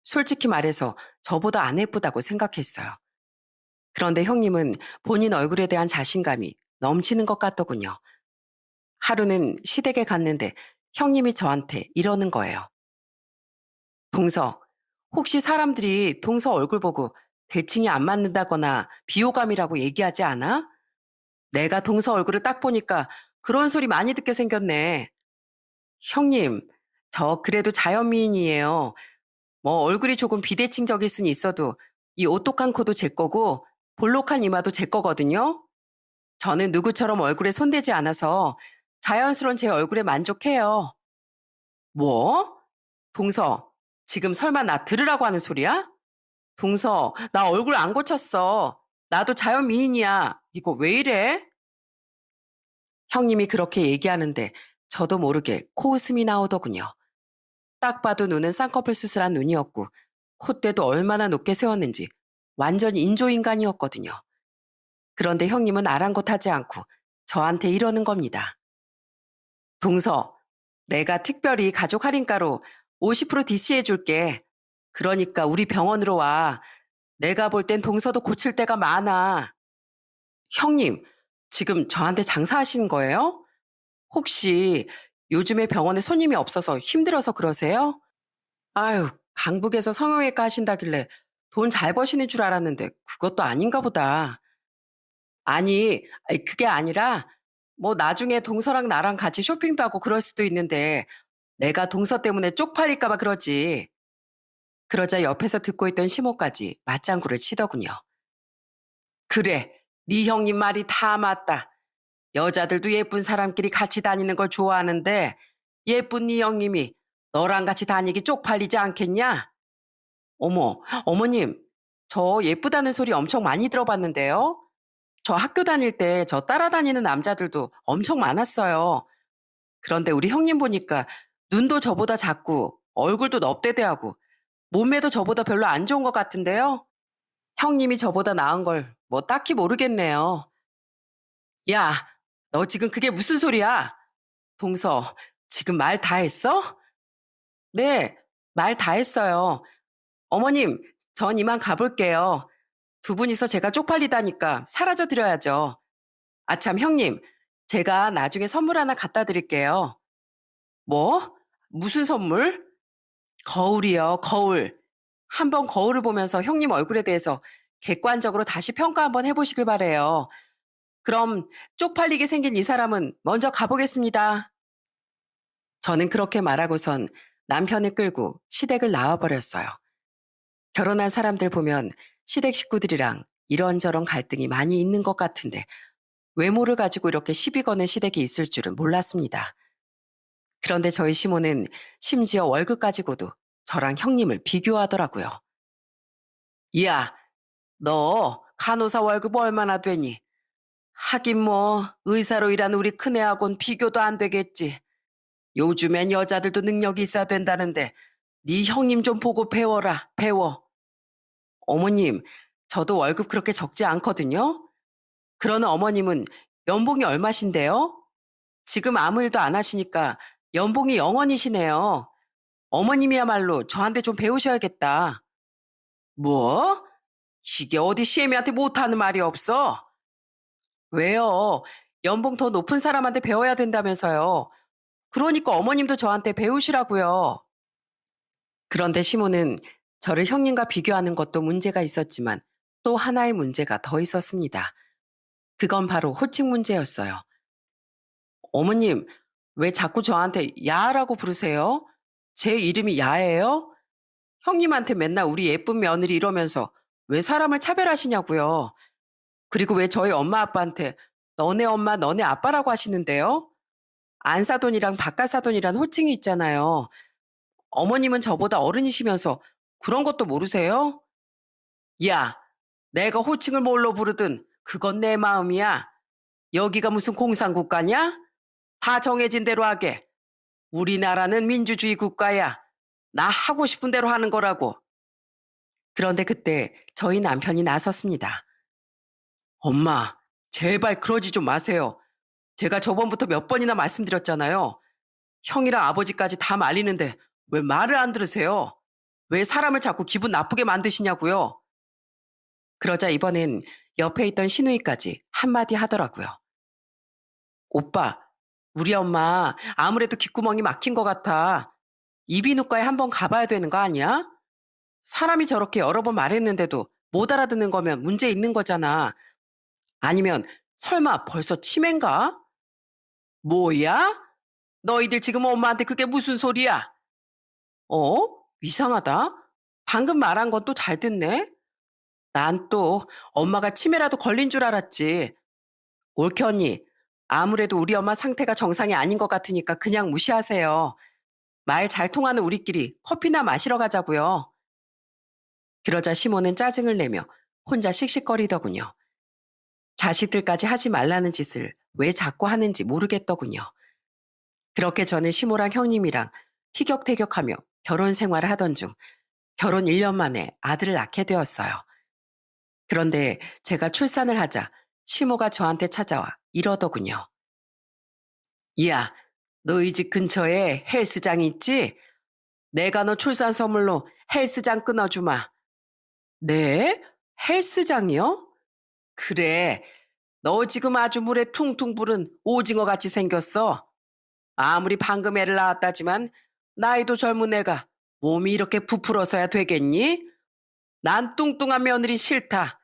솔직히 말해서 저보다 안 예쁘다고 생각했어요. 그런데 형님은 본인 얼굴에 대한 자신감이 넘치는 것 같더군요. 하루는 시댁에 갔는데 형님이 저한테 이러는 거예요. 동서, 혹시 사람들이 동서 얼굴 보고 대칭이 안 맞는다거나 비호감이라고 얘기하지 않아? 내가 동서 얼굴을 딱 보니까 그런 소리 많이 듣게 생겼네. 형님, 저 그래도 자연미인이에요. 뭐 얼굴이 조금 비대칭적일 순 있어도 이 오똑한 코도 제 거고 볼록한 이마도 제 거거든요. 저는 누구처럼 얼굴에 손대지 않아서 자연스러운 제 얼굴에 만족해요. 뭐? 동서, 지금 설마 나 들으라고 하는 소리야? 동서, 나 얼굴 안 고쳤어. 나도 자연 미인이야. 이거 왜 이래? 형님이 그렇게 얘기하는데 저도 모르게 코웃음이 나오더군요. 딱 봐도 눈은 쌍꺼풀 수술한 눈이었고 콧대도 얼마나 높게 세웠는지 완전 인조인간이었거든요. 그런데 형님은 아랑곳하지 않고 저한테 이러는 겁니다. 동서, 내가 특별히 가족 할인가로 50% DC해 줄게. 그러니까 우리 병원으로 와. 내가 볼 땐 동서도 고칠 때가 많아. 형님, 지금 저한테 장사하시는 거예요? 혹시 요즘에 병원에 손님이 없어서 힘들어서 그러세요? 아유, 강북에서 성형외과 하신다길래 돈 잘 버시는 줄 알았는데 그것도 아닌가 보다. 아니, 그게 아니라 뭐 나중에 동서랑 나랑 같이 쇼핑도 하고 그럴 수도 있는데 내가 동서 때문에 쪽팔릴까 봐 그러지. 그러자 옆에서 듣고 있던 시모까지 맞장구를 치더군요. 그래, 네 형님 말이 다 맞다. 여자들도 예쁜 사람끼리 같이 다니는 걸 좋아하는데 예쁜 네 형님이 너랑 같이 다니기 쪽팔리지 않겠냐? 어머, 어머님, 저 예쁘다는 소리 엄청 많이 들어봤는데요. 저 학교 다닐 때 저 따라다니는 남자들도 엄청 많았어요. 그런데 우리 형님 보니까 눈도 저보다 작고 얼굴도 넙대대하고 몸매도 저보다 별로 안 좋은 것 같은데요. 형님이 저보다 나은 걸 뭐 딱히 모르겠네요. 야, 너 지금 그게 무슨 소리야? 동서, 지금 말 다 했어? 네, 말 다 했어요. 어머님, 전 이만 가볼게요. 두 분이서 제가 쪽팔리다니까 사라져 드려야죠. 아참, 형님, 제가 나중에 선물 하나 갖다 드릴게요. 뭐? 무슨 선물? 거울이요, 거울. 한번 거울을 보면서 형님 얼굴에 대해서 객관적으로 다시 평가 한번 해보시길 바래요. 그럼 쪽팔리게 생긴 이 사람은 먼저 가보겠습니다. 저는 그렇게 말하고선 남편을 끌고 시댁을 나와버렸어요. 결혼한 사람들 보면 시댁 식구들이랑 이런저런 갈등이 많이 있는 것 같은데 외모를 가지고 이렇게 시비 거는 시댁이 있을 줄은 몰랐습니다. 그런데 저희 시모는 심지어 월급 가지고도 저랑 형님을 비교하더라고요. 야, 너 간호사 월급 얼마나 되니? 하긴 뭐 의사로 일하는 우리 큰애하고는 비교도 안 되겠지. 요즘엔 여자들도 능력이 있어야 된다는데 네 형님 좀 보고 배워라, 배워. 어머님, 저도 월급 그렇게 적지 않거든요. 그러는 어머님은 연봉이 얼마신데요? 지금 아무 일도 안 하시니까 연봉이 0원이시네요. 어머님이야말로 저한테 좀 배우셔야겠다. 뭐? 이게 어디 시애미한테 못하는 말이 없어? 왜요? 연봉 더 높은 사람한테 배워야 된다면서요. 그러니까 어머님도 저한테 배우시라고요. 그런데 시모는 저를 형님과 비교하는 것도 문제가 있었지만 또 하나의 문제가 더 있었습니다. 그건 바로 호칭 문제였어요. 어머님, 왜 자꾸 저한테 야라고 부르세요? 제 이름이 야예요? 형님한테 맨날 우리 예쁜 며느리 이러면서 왜 사람을 차별하시냐고요. 그리고 왜 저희 엄마 아빠한테 너네 엄마, 너네 아빠라고 하시는데요? 안사돈이랑 박가사돈이란 호칭이 있잖아요. 어머님은 저보다 어른이시면서 그런 것도 모르세요? 야, 내가 호칭을 뭘로 부르든 그건 내 마음이야. 여기가 무슨 공산국가냐? 다 정해진 대로 하게. 우리나라는 민주주의 국가야. 나 하고 싶은 대로 하는 거라고. 그런데 그때 저희 남편이 나섰습니다. 엄마, 제발 그러지 좀 마세요. 제가 저번부터 몇 번이나 말씀드렸잖아요. 형이랑 아버지까지 다 말리는데 왜 말을 안 들으세요? 왜 사람을 자꾸 기분 나쁘게 만드시냐고요? 그러자 이번엔 옆에 있던 시누이까지 한마디 하더라고요. 오빠, 우리 엄마 아무래도 귓구멍이 막힌 것 같아. 이비인후과에 한번 가봐야 되는 거 아니야? 사람이 저렇게 여러 번 말했는데도 못 알아듣는 거면 문제 있는 거잖아. 아니면 설마 벌써 치매인가? 뭐야? 너희들 지금 엄마한테 그게 무슨 소리야? 어? 이상하다. 방금 말한 건 또 잘 듣네. 난 또 엄마가 치매라도 걸린 줄 알았지. 올케 언니, 아무래도 우리 엄마 상태가 정상이 아닌 것 같으니까 그냥 무시하세요. 말 잘 통하는 우리끼리 커피나 마시러 가자고요. 그러자 시모는 짜증을 내며 혼자 씩씩거리더군요. 자식들까지 하지 말라는 짓을 왜 자꾸 하는지 모르겠더군요. 그렇게 저는 시모랑 형님이랑 티격태격하며 결혼 생활을 하던 중 결혼 1년 만에 아들을 낳게 되었어요. 그런데 제가 출산을 하자 시모가 저한테 찾아와 이러더군요. 야, 너희 집 근처에 헬스장 있지? 내가 너 출산 선물로 헬스장 끊어주마. 네? 헬스장이요? 그래. 너 지금 아주 물에 퉁퉁 부른 오징어 같이 생겼어. 아무리 방금 애를 낳았다지만 나이도 젊은 애가 몸이 이렇게 부풀어서야 되겠니? 난 뚱뚱한 며느리 싫다.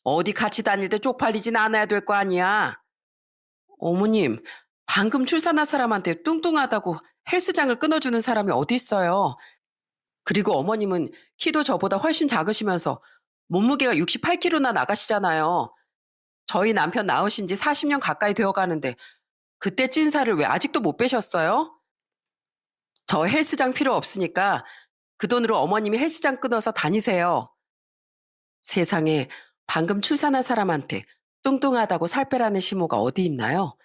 어디 같이 다닐 때 쪽팔리진 않아야 될 거 아니야. 어머님, 방금 출산한 사람한테 뚱뚱하다고 헬스장을 끊어주는 사람이 어디 있어요? 그리고 어머님은 키도 저보다 훨씬 작으시면서 몸무게가 68kg나 나가시잖아요. 저희 남편 낳으신 지 40년 가까이 되어 가는데 그때 찐 살을 왜 아직도 못 빼셨어요? 저 헬스장 필요 없으니까 그 돈으로 어머님이 헬스장 끊어서 다니세요. 세상에 방금 출산한 사람한테 뚱뚱하다고 살 빼라는 시모가 어디 있나요?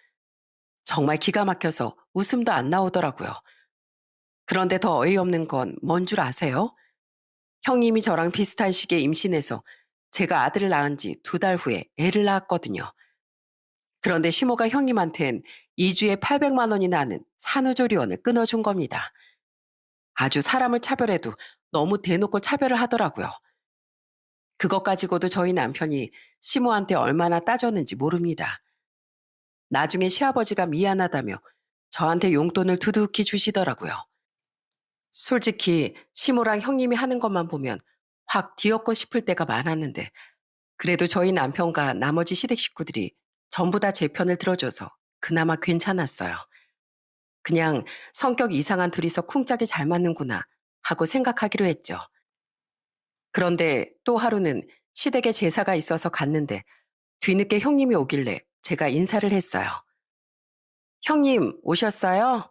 정말 기가 막혀서 웃음도 안 나오더라고요. 그런데 더 어이없는 건 뭔 줄 아세요? 형님이 저랑 비슷한 시기에 임신해서 제가 아들을 낳은 지 2달 후에 애를 낳았거든요. 그런데 시모가 형님한텐 2주에 800만 원이나 하는 산후조리원을 끊어준 겁니다. 아주 사람을 차별해도 너무 대놓고 차별을 하더라고요. 그것 가지고도 저희 남편이 시모한테 얼마나 따졌는지 모릅니다. 나중에 시아버지가 미안하다며 저한테 용돈을 두둑히 주시더라고요. 솔직히 시모랑 형님이 하는 것만 보면 확 뒤엎고 싶을 때가 많았는데 그래도 저희 남편과 나머지 시댁 식구들이 전부 다 제 편을 들어줘서 그나마 괜찮았어요. 그냥 성격 이상한 둘이서 쿵짝이 잘 맞는구나 하고 생각하기로 했죠. 그런데 또 하루는 시댁에 제사가 있어서 갔는데 뒤늦게 형님이 오길래 제가 인사를 했어요. 형님 오셨어요?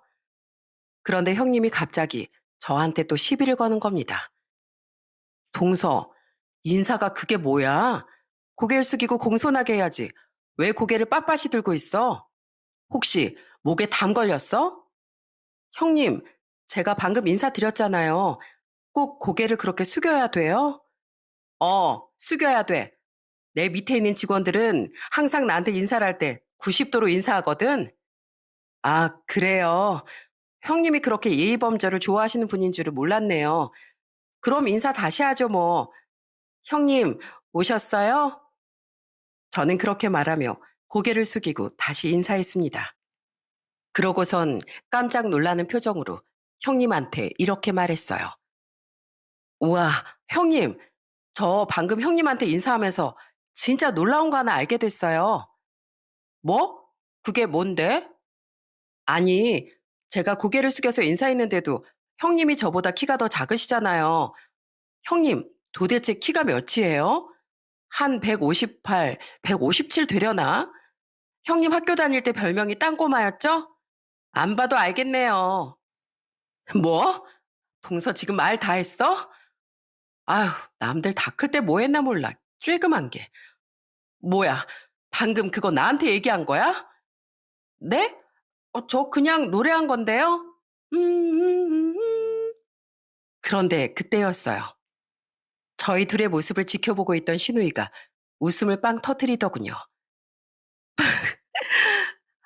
그런데 형님이 갑자기 저한테 또 시비를 거는 겁니다. 동서, 인사가 그게 뭐야? 고개를 숙이고 공손하게 해야지. 왜 고개를 빳빳이 들고 있어? 혹시 목에 담 걸렸어? 형님, 제가 방금 인사드렸잖아요. 꼭 고개를 그렇게 숙여야 돼요? 숙여야 돼. 내 밑에 있는 직원들은 항상 나한테 인사를 할 때 90도로 인사하거든. 아, 그래요. 형님이 그렇게 예의범절을 좋아하시는 분인 줄을 몰랐네요. 그럼 인사 다시 하죠, 뭐. 형님, 오셨어요? 저는 그렇게 말하며 고개를 숙이고 다시 인사했습니다. 그러고선 깜짝 놀라는 표정으로 형님한테 이렇게 말했어요. 우와, 형님, 저 방금 형님한테 인사하면서 진짜 놀라운 거 하나 알게 됐어요. 뭐? 그게 뭔데? 아니, 제가 고개를 숙여서 인사했는데도 형님이 저보다 키가 더 작으시잖아요. 형님, 도대체 키가 몇이에요? 한 158, 157 되려나? 형님 학교 다닐 때 별명이 땅꼬마였죠? 안 봐도 알겠네요. 뭐? 동서 지금 말 다 했어? 아휴, 남들 다 클 때 뭐 했나 몰라. 쬐그만 게. 뭐야, 방금 그거 나한테 얘기한 거야? 네? 저 그냥 노래한 건데요? 음, 음, 음, 음. 그런데 그때였어요. 저희 둘의 모습을 지켜보고 있던 신우이가 웃음을 빵 터트리더군요.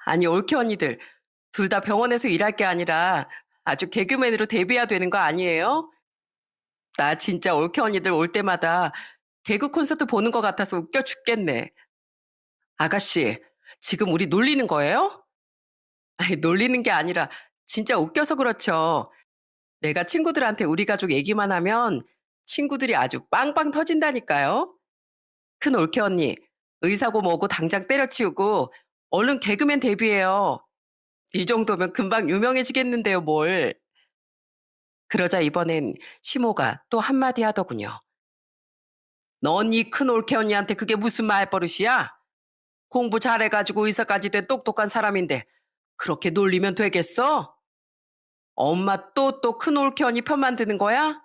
아니, 올케 언니들, 둘 다 병원에서 일할 게 아니라 아주 개그맨으로 데뷔해야 되는 거 아니에요? 나 진짜 올케 언니들 올 때마다 개그 콘서트 보는 것 같아서 웃겨 죽겠네. 아가씨, 지금 우리 놀리는 거예요? 아니, 놀리는 게 아니라 진짜 웃겨서 그렇죠. 내가 친구들한테 우리 가족 얘기만 하면 친구들이 아주 빵빵 터진다니까요. 큰 올케 언니, 의사고 뭐고 당장 때려치우고 얼른 개그맨 데뷔해요. 이 정도면 금방 유명해지겠는데요, 뭘. 그러자 이번엔 시모가 또 한마디 하더군요. 넌 이 큰 올케 언니한테 그게 무슨 말버릇이야? 공부 잘해가지고 의사까지 된 똑똑한 사람인데 그렇게 놀리면 되겠어? 엄마 또 큰 올케 언니 편만 드는 거야?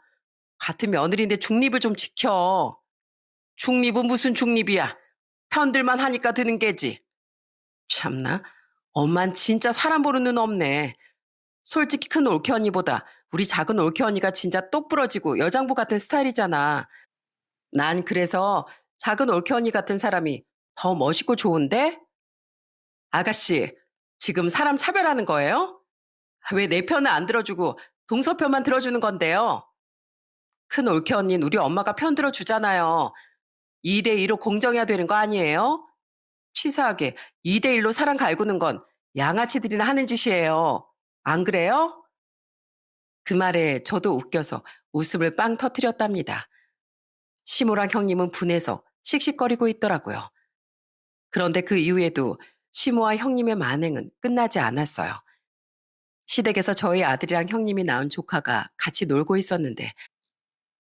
같은 며느리인데 중립을 좀 지켜. 중립은 무슨 중립이야? 편들만 하니까 드는 게지. 참나. 엄만 진짜 사람 보는 눈 없네. 솔직히 큰 올케 언니보다 우리 작은 올케 언니가 진짜 똑 부러지고 여장부 같은 스타일이잖아. 난 그래서 작은 올케 언니 같은 사람이 더 멋있고 좋은데? 아가씨, 지금 사람 차별하는 거예요? 왜 내 편을 안 들어주고 동서 편만 들어주는 건데요? 큰 올케 언니는 우리 엄마가 편 들어주잖아요. 2대2로 공정해야 되는 거 아니에요? 치사하게 2대1로 사람 갈구는 건 양아치들이나 하는 짓이에요. 안 그래요? 그 말에 저도 웃겨서 웃음을 빵 터뜨렸답니다. 시모랑 형님은 분해서 씩씩거리고 있더라고요. 그런데 그 이후에도 시모와 형님의 만행은 끝나지 않았어요. 시댁에서 저희 아들이랑 형님이 낳은 조카가 같이 놀고 있었는데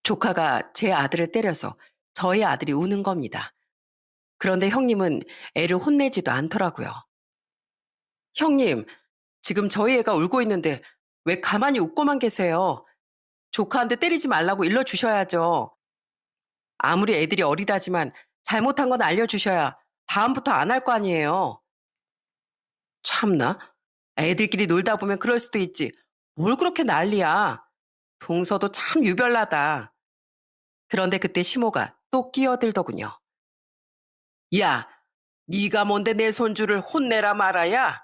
조카가 제 아들을 때려서 저희 아들이 우는 겁니다. 그런데 형님은 애를 혼내지도 않더라고요. 형님, 지금 저희 애가 울고 있는데 왜 가만히 웃고만 계세요? 조카한테 때리지 말라고 일러주셔야죠. 아무리 애들이 어리다지만 잘못한 건 알려주셔야 다음부터 안 할 거 아니에요. 참나. 애들끼리 놀다 보면 그럴 수도 있지. 뭘 그렇게 난리야. 동서도 참 유별나다. 그런데 그때 시모가 또 끼어들더군요. 야, 네가 뭔데 내 손주를 혼내라 말아야?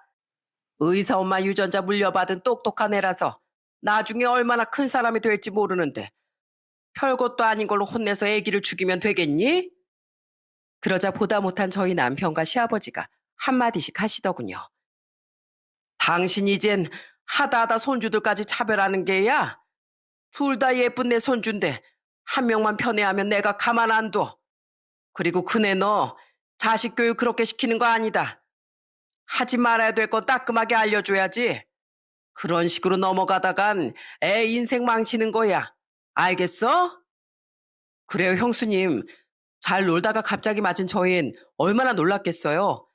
의사 엄마 유전자 물려받은 똑똑한 애라서 나중에 얼마나 큰 사람이 될지 모르는데 별것도 아닌 걸로 혼내서 애기를 죽이면 되겠니? 그러자 보다 못한 저희 남편과 시아버지가 한마디씩 하시더군요. 당신 이젠 하다 하다 손주들까지 차별하는 게야? 둘 다 예쁜 내 손주인데 한 명만 편애하면 내가 가만 안 둬. 그리고 그네 너 자식 교육 그렇게 시키는 거 아니다. 하지 말아야 될 건 따끔하게 알려줘야지. 그런 식으로 넘어가다간 애 인생 망치는 거야. 알겠어? 그래요, 형수님. 잘 놀다가 갑자기 맞은 저흰 얼마나 놀랐겠어요.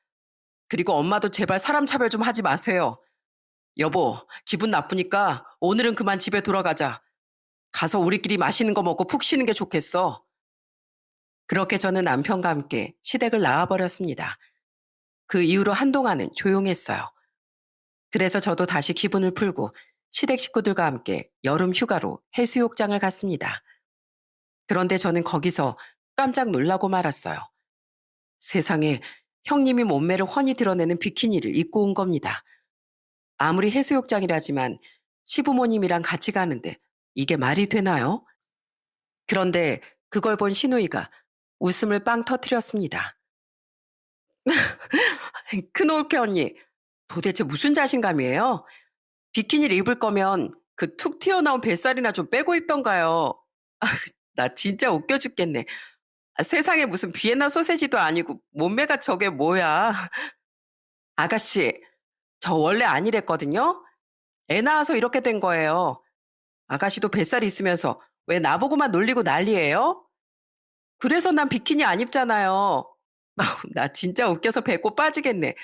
그리고 엄마도 제발 사람 차별 좀 하지 마세요. 여보, 기분 나쁘니까 오늘은 그만 집에 돌아가자. 가서 우리끼리 맛있는 거 먹고 푹 쉬는 게 좋겠어. 그렇게 저는 남편과 함께 시댁을 나와버렸습니다. 그 이후로 한동안은 조용했어요. 그래서 저도 다시 기분을 풀고 시댁 식구들과 함께 여름 휴가로 해수욕장을 갔습니다. 그런데 저는 거기서 깜짝 놀라고 말았어요. 세상에 형님이 몸매를 훤히 드러내는 비키니를 입고 온 겁니다. 아무리 해수욕장이라지만 시부모님이랑 같이 가는데 이게 말이 되나요? 그런데 그걸 본 시누이가 웃음을 빵 터뜨렸습니다. 큰올케 언니, 도대체 무슨 자신감이에요? 비키니를 입을 거면 그 툭 튀어나온 뱃살이나 좀 빼고 입던가요. 나 진짜 웃겨 죽겠네. 세상에 무슨 비엔나 소세지도 아니고 몸매가 저게 뭐야. 아가씨, 저 원래 아니랬거든요. 애 낳아서 이렇게 된 거예요. 아가씨도 뱃살이 있으면서 왜 나보고만 놀리고 난리예요? 그래서 난 비키니 안 입잖아요. 나 진짜 웃겨서 배꼽 빠지겠네.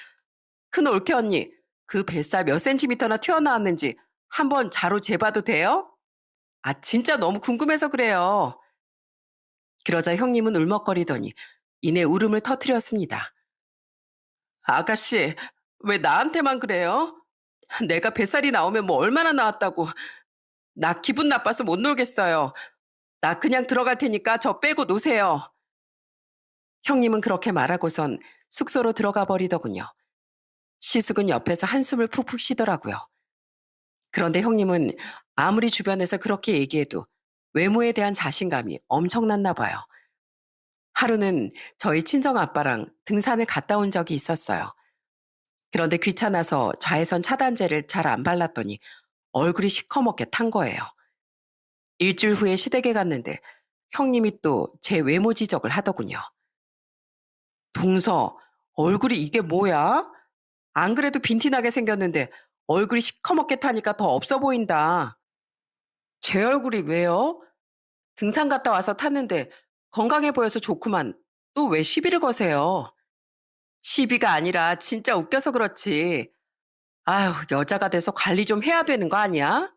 큰 올케 언니, 그 뱃살 몇 센티미터나 튀어나왔는지 한번 자로 재봐도 돼요? 아, 진짜 너무 궁금해서 그래요. 그러자 형님은 울먹거리더니 이내 울음을 터뜨렸습니다. 아가씨, 왜 나한테만 그래요? 내가 뱃살이 나오면 뭐 얼마나 나왔다고. 나 기분 나빠서 못 놀겠어요. 나 그냥 들어갈 테니까 저 빼고 노세요. 형님은 그렇게 말하고선 숙소로 들어가 버리더군요. 시숙은 옆에서 한숨을 푹푹 쉬더라고요. 그런데 형님은 아무리 주변에서 그렇게 얘기해도 외모에 대한 자신감이 엄청났나 봐요. 하루는 저희 친정 아빠랑 등산을 갔다 온 적이 있었어요. 그런데 귀찮아서 좌회선 차단제를 잘 안 발랐더니 얼굴이 시커멓게 탄 거예요. 일주일 후에 시댁에 갔는데 형님이 또 제 외모 지적을 하더군요. 동서, 얼굴이 이게 뭐야? 안 그래도 빈티나게 생겼는데 얼굴이 시커멓게 타니까 더 없어 보인다. 제 얼굴이 왜요? 등산 갔다 와서 탔는데 건강해 보여서 좋구만. 또 왜 시비를 거세요? 시비가 아니라 진짜 웃겨서 그렇지. 아휴, 여자가 돼서 관리 좀 해야 되는 거 아니야?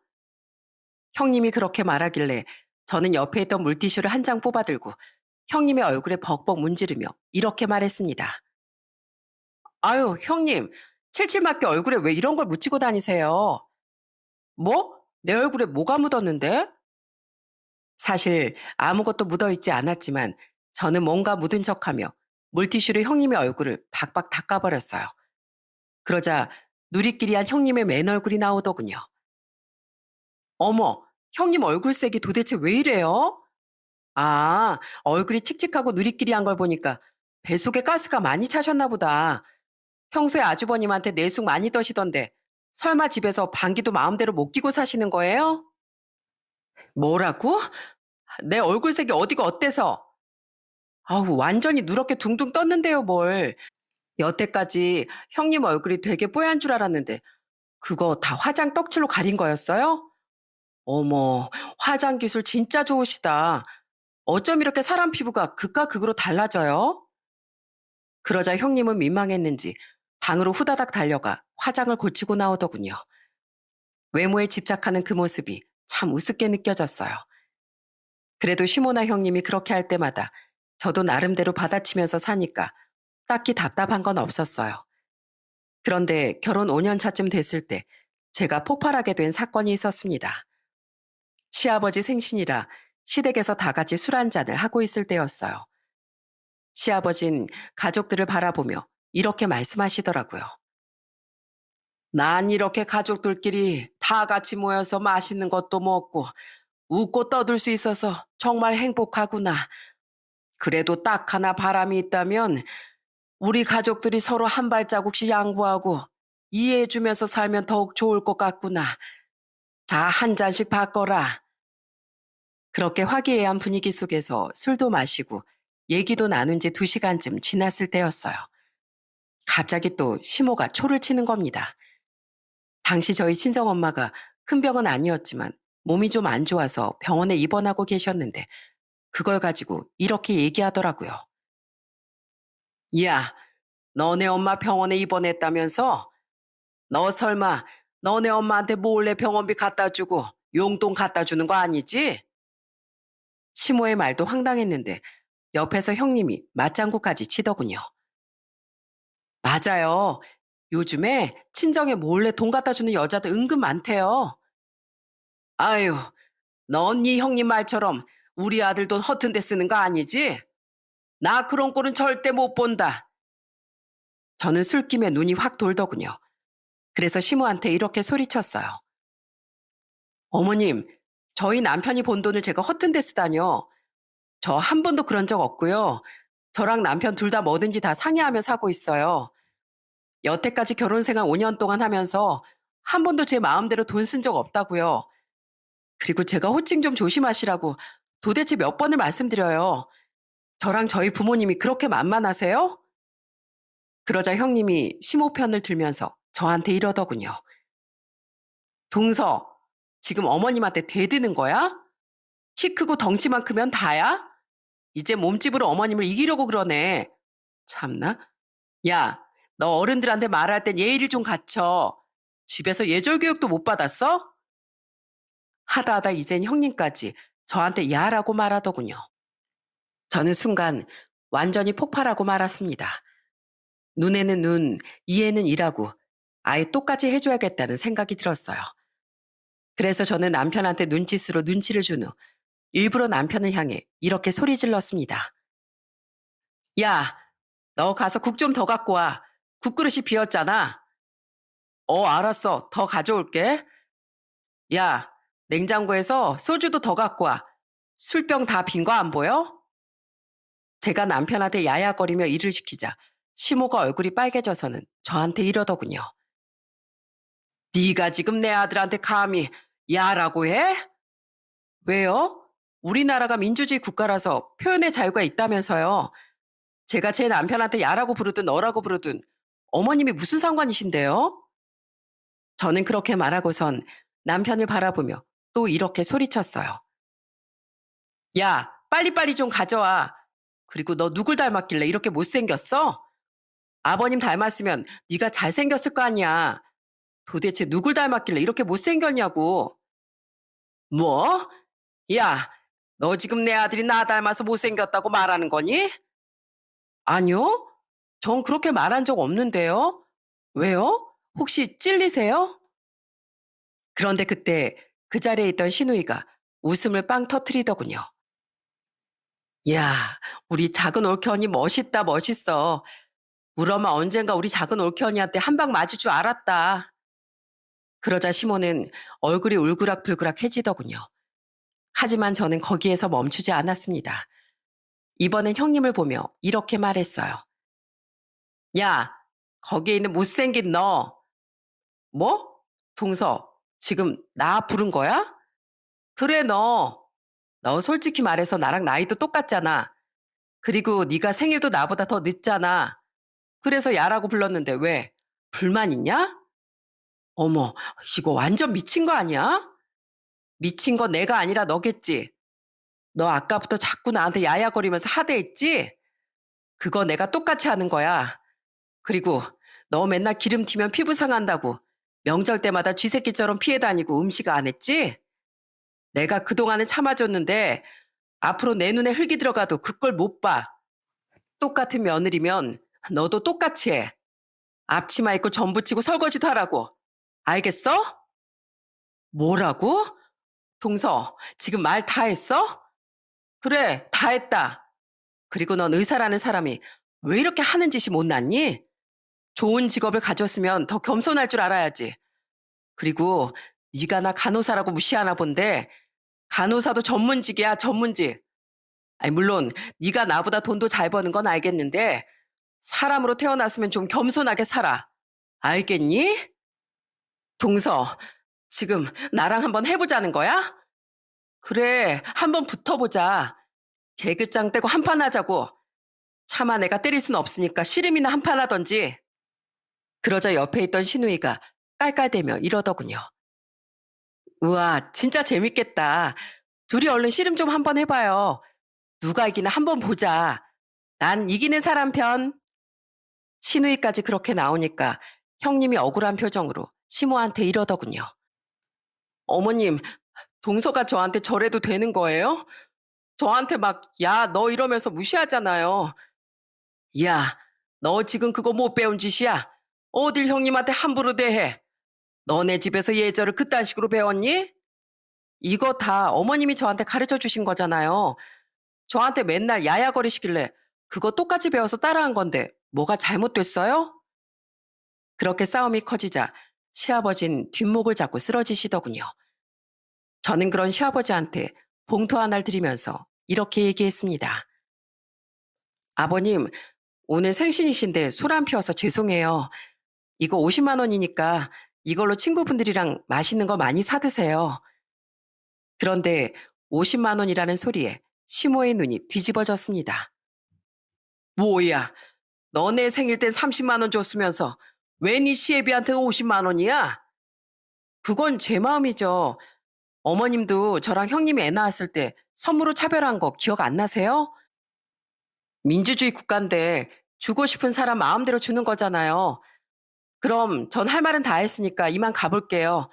형님이 그렇게 말하길래 저는 옆에 있던 물티슈를 한 장 뽑아들고 형님의 얼굴에 벅벅 문지르며 이렇게 말했습니다. 아유, 형님, 칠칠맞게 얼굴에 왜 이런 걸 묻히고 다니세요? 뭐? 내 얼굴에 뭐가 묻었는데? 사실 아무것도 묻어있지 않았지만 저는 뭔가 묻은 척하며 물티슈로 형님의 얼굴을 박박 닦아버렸어요. 그러자 누리끼리 한 형님의 맨 얼굴이 나오더군요. 어머, 형님 얼굴색이 도대체 왜 이래요? 아, 얼굴이 칙칙하고 누리끼리 한 걸 보니까 배 속에 가스가 많이 차셨나 보다. 평소에 아주버님한테 내숭 많이 떠시던데 설마 집에서 방귀도 마음대로 못 끼고 사시는 거예요? 뭐라고? 내 얼굴색이 어디가 어때서? 아우, 완전히 누렇게 둥둥 떴는데요, 뭘. 여태까지 형님 얼굴이 되게 뽀얀 줄 알았는데 그거 다 화장 떡칠로 가린 거였어요? 어머, 화장 기술 진짜 좋으시다. 어쩜 이렇게 사람 피부가 극과 극으로 달라져요? 그러자 형님은 민망했는지 방으로 후다닥 달려가 화장을 고치고 나오더군요. 외모에 집착하는 그 모습이 참 우습게 느껴졌어요. 그래도 시모나 형님이 그렇게 할 때마다 저도 나름대로 받아치면서 사니까 딱히 답답한 건 없었어요. 그런데 결혼 5년 차쯤 됐을 때 제가 폭발하게 된 사건이 있었습니다. 시아버지 생신이라 시댁에서 다 같이 술 한잔을 하고 있을 때였어요. 시아버진 가족들을 바라보며 이렇게 말씀하시더라고요. 난 이렇게 가족들끼리 다 다 같이 모여서 맛있는 것도 먹고 웃고 떠들 수 있어서 정말 행복하구나. 그래도 딱 하나 바람이 있다면 우리 가족들이 서로 한 발자국씩 양보하고 이해해주면서 살면 더욱 좋을 것 같구나. 자, 한 잔씩 바꿔라. 그렇게 화기애애한 분위기 속에서 술도 마시고 얘기도 나눈 지 2시간쯤 지났을 때였어요. 갑자기 또 시모가 초를 치는 겁니다. 당시 저희 친정엄마가 큰 병은 아니었지만 몸이 좀 안 좋아서 병원에 입원하고 계셨는데 그걸 가지고 이렇게 얘기하더라고요. 야, 너네 엄마 병원에 입원했다면서? 너 설마 너네 엄마한테 몰래 병원비 갖다 주고 용돈 갖다 주는 거 아니지? 시모의 말도 황당했는데 옆에서 형님이 맞장구까지 치더군요. 맞아요. 요즘에 친정에 몰래 돈 갖다 주는 여자들 은근 많대요. 아유, 넌 네 형님 말처럼 우리 아들 돈 허튼 데 쓰는 거 아니지? 나 그런 꼴은 절대 못 본다. 저는 술김에 눈이 확 돌더군요. 그래서 시모한테 이렇게 소리쳤어요. 어머님, 저희 남편이 번 돈을 제가 허튼 데 쓰다뇨. 저 한 번도 그런 적 없고요. 저랑 남편 둘 다 뭐든지 다 상의하며 사고 있어요. 여태까지 결혼 생활 5년 동안 하면서 한 번도 제 마음대로 돈 쓴 적 없다고요. 그리고 제가 호칭 좀 조심하시라고 도대체 몇 번을 말씀드려요. 저랑 저희 부모님이 그렇게 만만하세요? 그러자 형님이 시모 편을 들면서 저한테 이러더군요. 동서, 지금 어머님한테 대드는 거야? 키 크고 덩치만 크면 다야? 이제 몸집으로 어머님을 이기려고 그러네. 참나. 야, 너 어른들한테 말할 땐 예의를 좀 갖춰. 집에서 예절 교육도 못 받았어? 하다 하다 이젠 형님까지 저한테 야라고 말하더군요. 저는 순간 완전히 폭발하고 말았습니다. 눈에는 눈, 이에는 이라고 아예 똑같이 해줘야겠다는 생각이 들었어요. 그래서 저는 남편한테 눈짓으로 눈치를 준 후 일부러 남편을 향해 이렇게 소리 질렀습니다. 야, 너 가서 국 좀 더 갖고 와. 국그릇이 비었잖아. 알았어. 더 가져올게. 야, 냉장고에서 소주도 더 갖고 와. 술병 다 빈 거 안 보여? 제가 남편한테 야야거리며 일을 시키자 시모가 얼굴이 빨개져서는 저한테 이러더군요. 네가 지금 내 아들한테 감히 야라고 해? 왜요? 우리나라가 민주주의 국가라서 표현의 자유가 있다면서요. 제가 제 남편한테 야라고 부르든 너라고 부르든 어머님이 무슨 상관이신데요? 저는 그렇게 말하고선 남편을 바라보며 또 이렇게 소리쳤어요. 야, 빨리빨리 좀 가져와. 그리고 너 누굴 닮았길래 이렇게 못생겼어? 아버님 닮았으면 네가 잘생겼을 거 아니야. 도대체 누굴 닮았길래 이렇게 못생겼냐고. 뭐? 야, 너 지금 내 아들이 나 닮아서 못생겼다고 말하는 거니? 아니요. 전 그렇게 말한 적 없는데요. 왜요? 혹시 찔리세요? 그런데 그때 그 자리에 있던 시누이가 웃음을 빵 터트리더군요. 야, 우리 작은 올케 언니 멋있다, 멋있어. 우리 엄마 언젠가 우리 작은 올케 언니한테 한 방 맞을 줄 알았다. 그러자 시모는 얼굴이 울그락불그락해지더군요. 하지만 저는 거기에서 멈추지 않았습니다. 이번엔 형님을 보며 이렇게 말했어요. 야, 거기에 있는 못생긴 너. 뭐? 동서, 지금 나 부른 거야? 그래, 너. 너 솔직히 말해서 나랑 나이도 똑같잖아. 그리고 네가 생일도 나보다 더 늦잖아. 그래서 야라고 불렀는데 왜? 불만 있냐? 어머, 이거 완전 미친 거 아니야? 미친 건 내가 아니라 너겠지. 너 아까부터 자꾸 나한테 야야거리면서 하대했지? 그거 내가 똑같이 하는 거야. 그리고 너 맨날 기름 튀면 피부 상한다고 명절 때마다 쥐새끼처럼 피해 다니고 음식 안 했지? 내가 그동안은 참아줬는데 앞으로 내 눈에 흙이 들어가도 그걸 못 봐. 똑같은 며느리면 너도 똑같이 해. 앞치마 입고 전 부치고 설거지도 하라고. 알겠어? 뭐라고? 동서, 지금 말 다 했어? 그래, 다 했다. 그리고 넌 의사라는 사람이 왜 이렇게 하는 짓이 못났니? 좋은 직업을 가졌으면 더 겸손할 줄 알아야지. 그리고 네가 나 간호사라고 무시하나 본데 간호사도 전문직이야, 전문직. 아니 물론 네가 나보다 돈도 잘 버는 건 알겠는데 사람으로 태어났으면 좀 겸손하게 살아. 알겠니? 동서, 지금 나랑 한번 해보자는 거야? 그래, 한번 붙어보자. 계급장 떼고 한판 하자고. 차마 내가 때릴 순 없으니까 씨름이나 한판 하던지. 그러자 옆에 있던 신우이가 깔깔대며 이러더군요. 우와, 진짜 재밌겠다. 둘이 얼른 씨름 좀 한번 해봐요. 누가 이기나 한번 보자. 난 이기는 사람 편. 신우이까지 그렇게 나오니까 형님이 억울한 표정으로 시모한테 이러더군요. 어머님, 동서가 저한테 저래도 되는 거예요? 저한테 막, 야, 너 이러면서 무시하잖아요. 야, 너 지금 그거 못 배운 짓이야. 어딜 형님한테 함부로 대해. 너네 집에서 예절을 그딴 식으로 배웠니? 이거 다 어머님이 저한테 가르쳐 주신 거잖아요. 저한테 맨날 야야거리시길래 그거 똑같이 배워서 따라한 건데 뭐가 잘못됐어요? 그렇게 싸움이 커지자 시아버진 뒷목을 잡고 쓰러지시더군요. 저는 그런 시아버지한테 봉투 하나를 드리면서 이렇게 얘기했습니다. 아버님, 오늘 생신이신데 소안 피워서 죄송해요. 이거 50만 원이니까 이걸로 친구분들이랑 맛있는 거 많이 사드세요. 그런데 50만 원이라는 소리에 시모의 눈이 뒤집어졌습니다. 뭐야, 너네 생일 땐 30만 원 줬으면서 왜 네 시애비한테 50만 원이야? 그건 제 마음이죠. 어머님도 저랑 형님이 애 낳았을 때 선물로 차별한 거 기억 안 나세요? 민주주의 국가인데 주고 싶은 사람 마음대로 주는 거잖아요. 그럼 전 할 말은 다 했으니까 이만 가볼게요.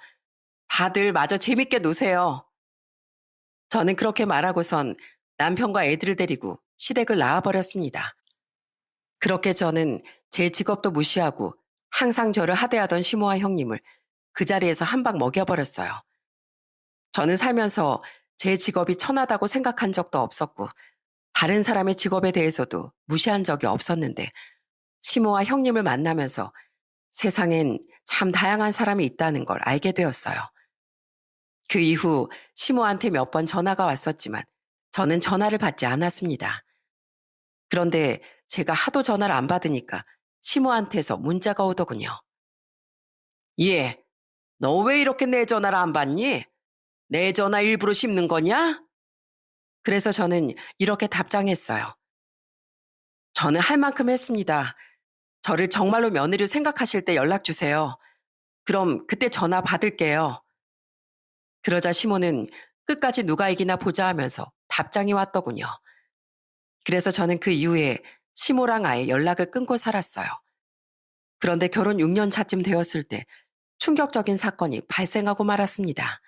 다들 마저 재밌게 노세요. 저는 그렇게 말하고선 남편과 애들을 데리고 시댁을 나와버렸습니다. 그렇게 저는 제 직업도 무시하고 항상 저를 하대하던 시모와 형님을 그 자리에서 한 방 먹여버렸어요. 저는 살면서 제 직업이 천하다고 생각한 적도 없었고 다른 사람의 직업에 대해서도 무시한 적이 없었는데 시모와 형님을 만나면서 세상엔 참 다양한 사람이 있다는 걸 알게 되었어요. 그 이후 시모한테 몇 번 전화가 왔었지만 저는 전화를 받지 않았습니다. 그런데 제가 하도 전화를 안 받으니까 시모한테서 문자가 오더군요. 예, 너 왜 이렇게 내 전화를 안 받니? 내 전화 일부러 씹는 거냐? 그래서 저는 이렇게 답장했어요. 저는 할 만큼 했습니다. 저를 정말로 며느리로 생각하실 때 연락 주세요. 그럼 그때 전화 받을게요. 그러자 시모는 끝까지 누가 이기나 보자 하면서 답장이 왔더군요. 그래서 저는 그 이후에 시모랑 아예 연락을 끊고 살았어요. 그런데 결혼 6년 차쯤 되었을 때 충격적인 사건이 발생하고 말았습니다.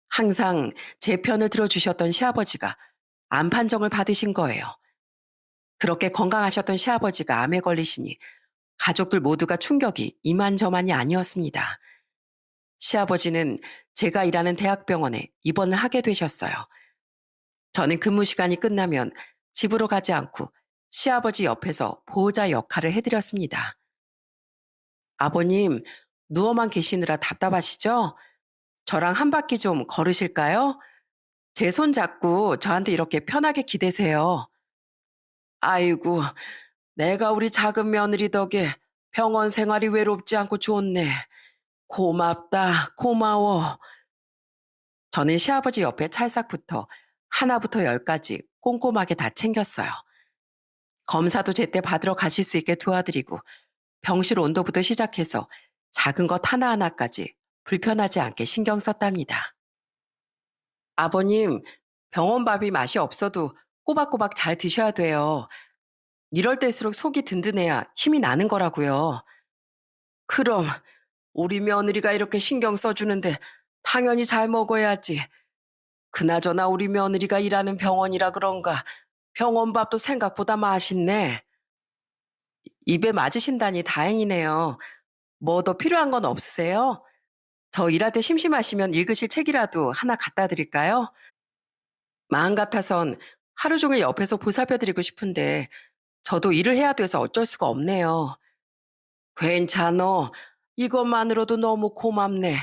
항상 제 편을 들어주셨던 시아버지가 암 판정을 받으신 거예요. 그렇게 건강하셨던 시아버지가 암에 걸리시니 가족들 모두가 충격이 이만저만이 아니었습니다. 시아버지는 제가 일하는 대학병원에 입원을 하게 되셨어요. 저는 근무 시간이 끝나면 집으로 가지 않고 시아버지 옆에서 보호자 역할을 해드렸습니다. 아버님, 누워만 계시느라 답답하시죠? 저랑 한 바퀴 좀 걸으실까요? 제 손 잡고 저한테 이렇게 편하게 기대세요. 아이고, 내가 우리 작은 며느리 덕에 병원 생활이 외롭지 않고 좋네. 고맙다, 고마워. 저는 시아버지 옆에 찰싹 붙어 하나부터 열까지 꼼꼼하게 다 챙겼어요. 검사도 제때 받으러 가실 수 있게 도와드리고 병실 온도부터 시작해서 작은 것 하나하나까지 불편하지 않게 신경 썼답니다. 아버님, 병원 밥이 맛이 없어도 꼬박꼬박 잘 드셔야 돼요. 이럴 때일수록 속이 든든해야 힘이 나는 거라고요. 그럼 우리 며느리가 이렇게 신경 써주는데 당연히 잘 먹어야지. 그나저나 우리 며느리가 일하는 병원이라 그런가 병원 밥도 생각보다 맛있네. 입에 맞으신다니 다행이네요. 뭐 더 필요한 건 없으세요? 저 일할 때 심심하시면 읽으실 책이라도 하나 갖다 드릴까요? 마음 같아선 하루 종일 옆에서 보살펴 드리고 싶은데 저도 일을 해야 돼서 어쩔 수가 없네요. 괜찮어. 이것만으로도 너무 고맙네.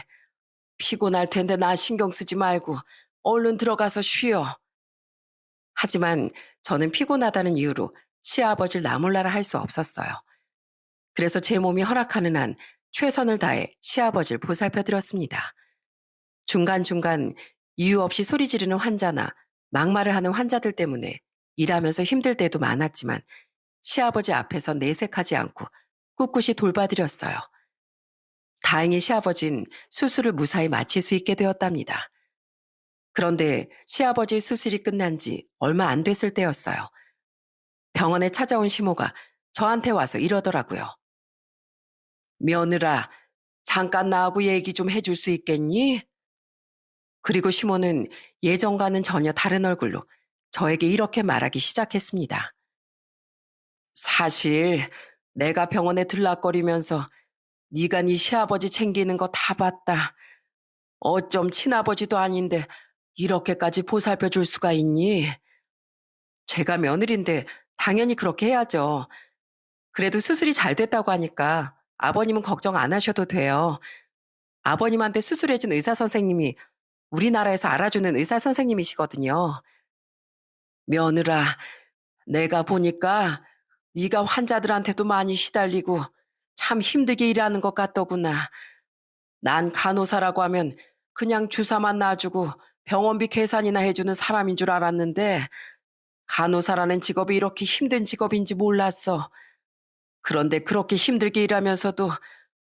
피곤할 텐데 나 신경 쓰지 말고 얼른 들어가서 쉬어. 하지만 저는 피곤하다는 이유로 시아버지를 나몰라라 할 수 없었어요. 그래서 제 몸이 허락하는 한 최선을 다해 시아버지를 보살펴 드렸습니다. 중간중간 이유 없이 소리 지르는 환자나 막말을 하는 환자들 때문에 일하면서 힘들 때도 많았지만 시아버지 앞에서 내색하지 않고 꿋꿋이 돌봐드렸어요. 다행히 시아버진 수술을 무사히 마칠 수 있게 되었답니다. 그런데 시아버지 수술이 끝난 지 얼마 안 됐을 때였어요. 병원에 찾아온 시모가 저한테 와서 이러더라고요. 며느라, 잠깐 나하고 얘기 좀 해줄 수 있겠니? 그리고 시모는 예전과는 전혀 다른 얼굴로 저에게 이렇게 말하기 시작했습니다. 사실 내가 병원에 들락거리면서 네가 네 시아버지 챙기는 거 다 봤다. 어쩜 친아버지도 아닌데 이렇게까지 보살펴 줄 수가 있니? 제가 며느리인데 당연히 그렇게 해야죠. 그래도 수술이 잘 됐다고 하니까 아버님은 걱정 안 하셔도 돼요. 아버님한테 수술해준 의사 선생님이 우리나라에서 알아주는 의사 선생님이시거든요. 며느라, 내가 보니까 네가 환자들한테도 많이 시달리고 참 힘들게 일하는 것 같더구나. 난 간호사라고 하면 그냥 주사만 놔주고 병원비 계산이나 해주는 사람인 줄 알았는데 간호사라는 직업이 이렇게 힘든 직업인지 몰랐어. 그런데 그렇게 힘들게 일하면서도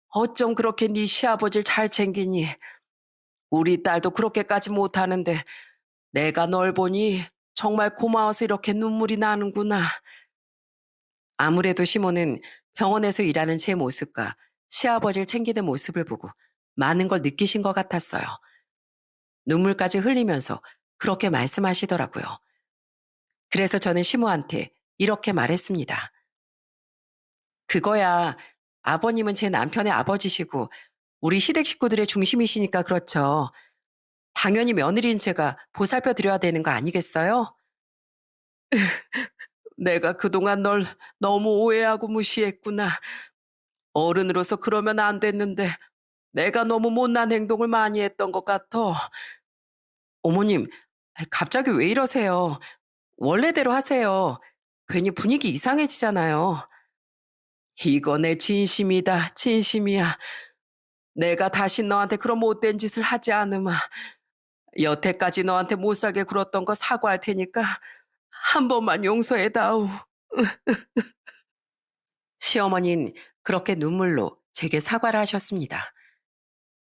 어쩜 그렇게 네 시아버지를 잘 챙기니? 우리 딸도 그렇게까지 못하는데 내가 널 보니 정말 고마워서 이렇게 눈물이 나는구나. 아무래도 시모는 병원에서 일하는 제 모습과 시아버지를 챙기는 모습을 보고 많은 걸 느끼신 것 같았어요. 눈물까지 흘리면서 그렇게 말씀하시더라고요. 그래서 저는 시모한테 이렇게 말했습니다. 그거야, 아버님은 제 남편의 아버지시고 우리 시댁 식구들의 중심이시니까 그렇죠. 당연히 며느리인 제가 보살펴 드려야 되는 거 아니겠어요? 내가 그동안 널 너무 오해하고 무시했구나. 어른으로서 그러면 안 됐는데 내가 너무 못난 행동을 많이 했던 것 같아. 어머님, 갑자기 왜 이러세요? 원래대로 하세요. 괜히 분위기 이상해지잖아요. 이거 내 진심이다, 진심이야. 내가 다시 너한테 그런 못된 짓을 하지 않으마. 여태까지 너한테 못 살게 굴었던 거 사과할 테니까 한 번만 용서해다오. 시어머니는 그렇게 눈물로 제게 사과를 하셨습니다.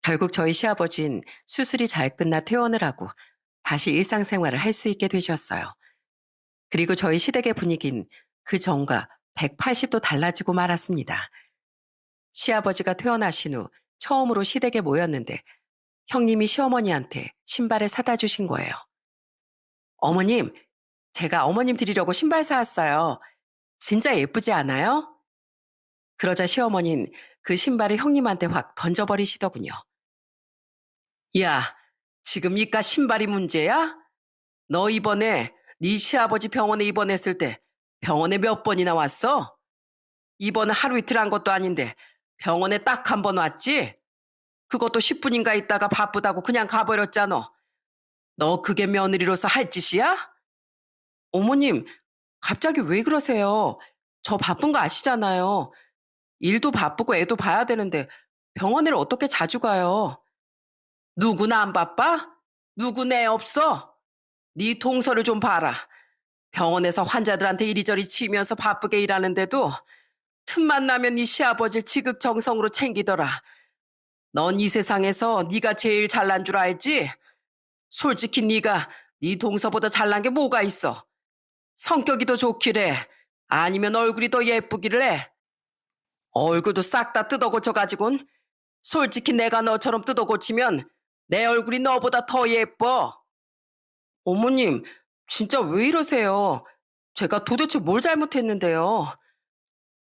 결국 저희 시아버진 수술이 잘 끝나 퇴원을 하고 다시 일상생활을 할 수 있게 되셨어요. 그리고 저희 시댁의 분위기는 그 전과 180도 달라지고 말았습니다. 시아버지가 퇴원하신 후 처음으로 시댁에 모였는데 형님이 시어머니한테 신발을 사다 주신 거예요. 어머님, 제가 어머님 드리려고 신발 사왔어요. 진짜 예쁘지 않아요? 그러자 시어머니는 그 신발을 형님한테 확 던져버리시더군요. 야, 지금 이깟 신발이 문제야? 너 이번에 네 시아버지 병원에 입원했을 때 병원에 몇 번이나 왔어? 입원은 하루 이틀 한 것도 아닌데 병원에 딱 한 번 왔지? 그것도 10분인가 있다가 바쁘다고 그냥 가버렸잖아. 너 그게 며느리로서 할 짓이야? 어머님, 갑자기 왜 그러세요? 저 바쁜 거 아시잖아요. 일도 바쁘고 애도 봐야 되는데 병원을 어떻게 자주 가요? 누구나 안 바빠? 누구 내 없어? 네 동서를 좀 봐라. 병원에서 환자들한테 이리저리 치이면서 바쁘게 일하는데도 틈만 나면 네 시아버지를 지극정성으로 챙기더라. 넌 이 세상에서 네가 제일 잘난 줄 알지? 솔직히 네가 네 동서보다 잘난 게 뭐가 있어? 성격이 더 좋기래. 아니면 얼굴이 더 예쁘기를 해. 얼굴도 싹 다 뜯어고쳐가지고는 솔직히 내가 너처럼 뜯어고치면 내 얼굴이 너보다 더 예뻐. 어머님, 진짜 왜 이러세요? 제가 도대체 뭘 잘못했는데요?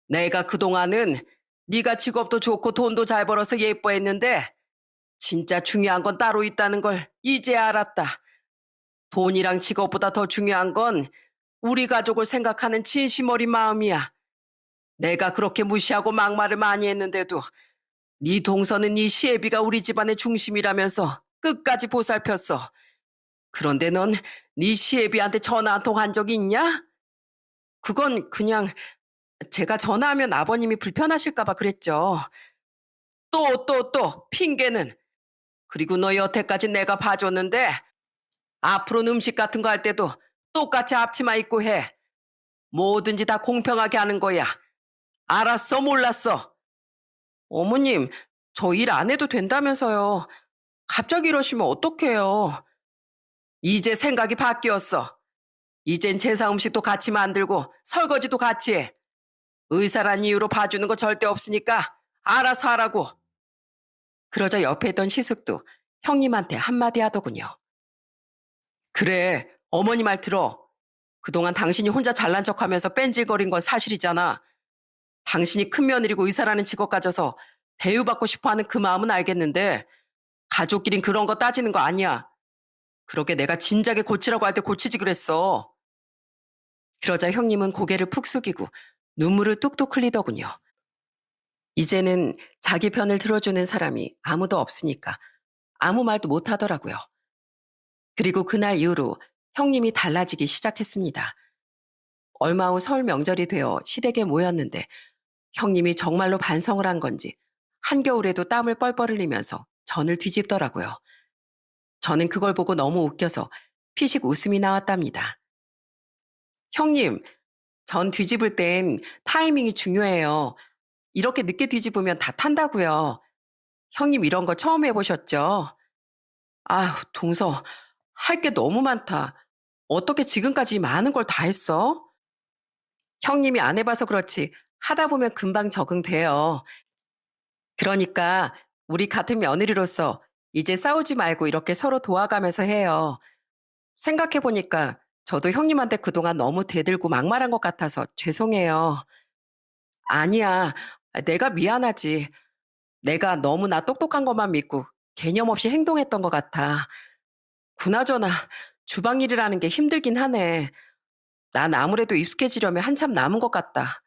내가 그동안은 네가 직업도 좋고 돈도 잘 벌어서 예뻐했는데 진짜 중요한 건 따로 있다는 걸 이제 알았다. 돈이랑 직업보다 더 중요한 건 우리 가족을 생각하는 진심 어린 마음이야. 내가 그렇게 무시하고 막말을 많이 했는데도 네 동서는 네 시애비가 우리 집안의 중심이라면서 끝까지 보살폈어. 그런데 넌 네 시애비한테 전화 한 통 한 적이 있냐? 그건 그냥 제가 전화하면 아버님이 불편하실까 봐 그랬죠. 또 핑계는. 그리고 너 여태까지 내가 봐줬는데 앞으로는 음식 같은 거 할 때도 똑같이 앞치마 입고 해. 뭐든지 다 공평하게 하는 거야. 알았어, 몰랐어? 어머님, 저 일 안 해도 된다면서요. 갑자기 이러시면 어떡해요. 이제 생각이 바뀌었어. 이젠 제사 음식도 같이 만들고 설거지도 같이 해. 의사란 이유로 봐주는 거 절대 없으니까 알아서 하라고. 그러자 옆에 있던 시숙도 형님한테 한마디 하더군요. 그래, 어머니 말 들어. 그동안 당신이 혼자 잘난 척하면서 뺀질거린 건 사실이잖아. 당신이 큰 며느리고 의사라는 직업 가져서 대우받고 싶어하는 그 마음은 알겠는데 가족끼린 그런 거 따지는 거 아니야. 그러게 내가 진작에 고치라고 할 때 고치지 그랬어. 그러자 형님은 고개를 푹 숙이고 눈물을 뚝뚝 흘리더군요. 이제는 자기 편을 들어주는 사람이 아무도 없으니까 아무 말도 못 하더라고요. 그리고 그날 이후로 형님이 달라지기 시작했습니다. 얼마 후 설 명절이 되어 시댁에 모였는데 형님이 정말로 반성을 한 건지 한겨울에도 땀을 뻘뻘 흘리면서 전을 뒤집더라고요. 저는 그걸 보고 너무 웃겨서 피식 웃음이 나왔답니다. 형님, 전 뒤집을 땐 타이밍이 중요해요. 이렇게 늦게 뒤집으면 다 탄다고요. 형님 이런 거 처음 해보셨죠? 아휴, 동서, 할 게 너무 많다. 어떻게 지금까지 많은 걸 다 했어? 형님이 안 해봐서 그렇지 하다 보면 금방 적응돼요. 그러니까 우리 같은 며느리로서 이제 싸우지 말고 이렇게 서로 도와가면서 해요. 생각해보니까 저도 형님한테 그동안 너무 대들고 막말한 것 같아서 죄송해요. 아니야, 내가 미안하지. 내가 너무나 똑똑한 것만 믿고 개념 없이 행동했던 것 같아. 그나저나 주방 일이라는 게 힘들긴 하네. 난 아무래도 익숙해지려면 한참 남은 것 같다.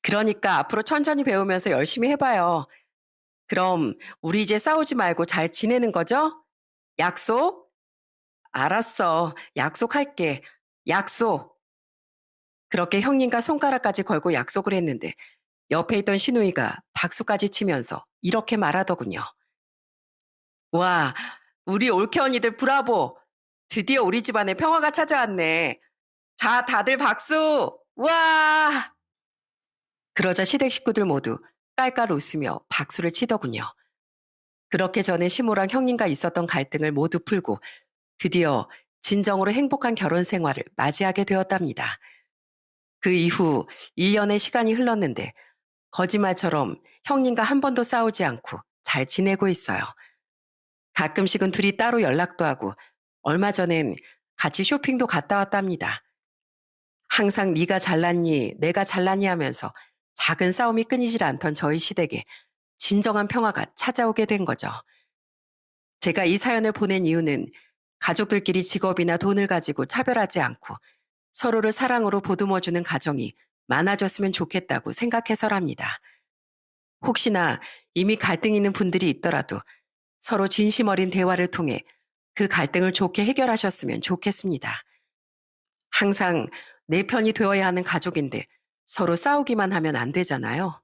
그러니까 앞으로 천천히 배우면서 열심히 해봐요. 그럼 우리 이제 싸우지 말고 잘 지내는 거죠? 약속? 알았어. 약속할게. 약속. 그렇게 형님과 손가락까지 걸고 약속을 했는데 옆에 있던 시누이가 박수까지 치면서 이렇게 말하더군요. 와, 우리 올케 언니들 브라보. 드디어 우리 집안에 평화가 찾아왔네. 자, 다들 박수! 와! 그러자 시댁 식구들 모두 깔깔 웃으며 박수를 치더군요. 그렇게 저는 시모랑 형님과 있었던 갈등을 모두 풀고 드디어 진정으로 행복한 결혼 생활을 맞이하게 되었답니다. 그 이후 1년의 시간이 흘렀는데 거짓말처럼 형님과 한 번도 싸우지 않고 잘 지내고 있어요. 가끔씩은 둘이 따로 연락도 하고 얼마 전엔 같이 쇼핑도 갔다 왔답니다. 항상 네가 잘났니 내가 잘났니 하면서 작은 싸움이 끊이질 않던 저희 시댁에 진정한 평화가 찾아오게 된 거죠. 제가 이 사연을 보낸 이유는 가족들끼리 직업이나 돈을 가지고 차별하지 않고 서로를 사랑으로 보듬어주는 가정이 많아졌으면 좋겠다고 생각해서랍니다. 혹시나 이미 갈등 있는 분들이 있더라도 서로 진심 어린 대화를 통해 그 갈등을 좋게 해결하셨으면 좋겠습니다. 항상 내 편이 되어야 하는 가족인데 서로 싸우기만 하면 안 되잖아요.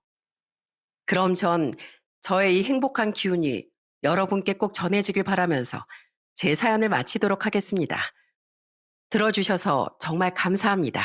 그럼 전 저의 이 행복한 기운이 여러분께 꼭 전해지길 바라면서 제 사연을 마치도록 하겠습니다. 들어주셔서 정말 감사합니다.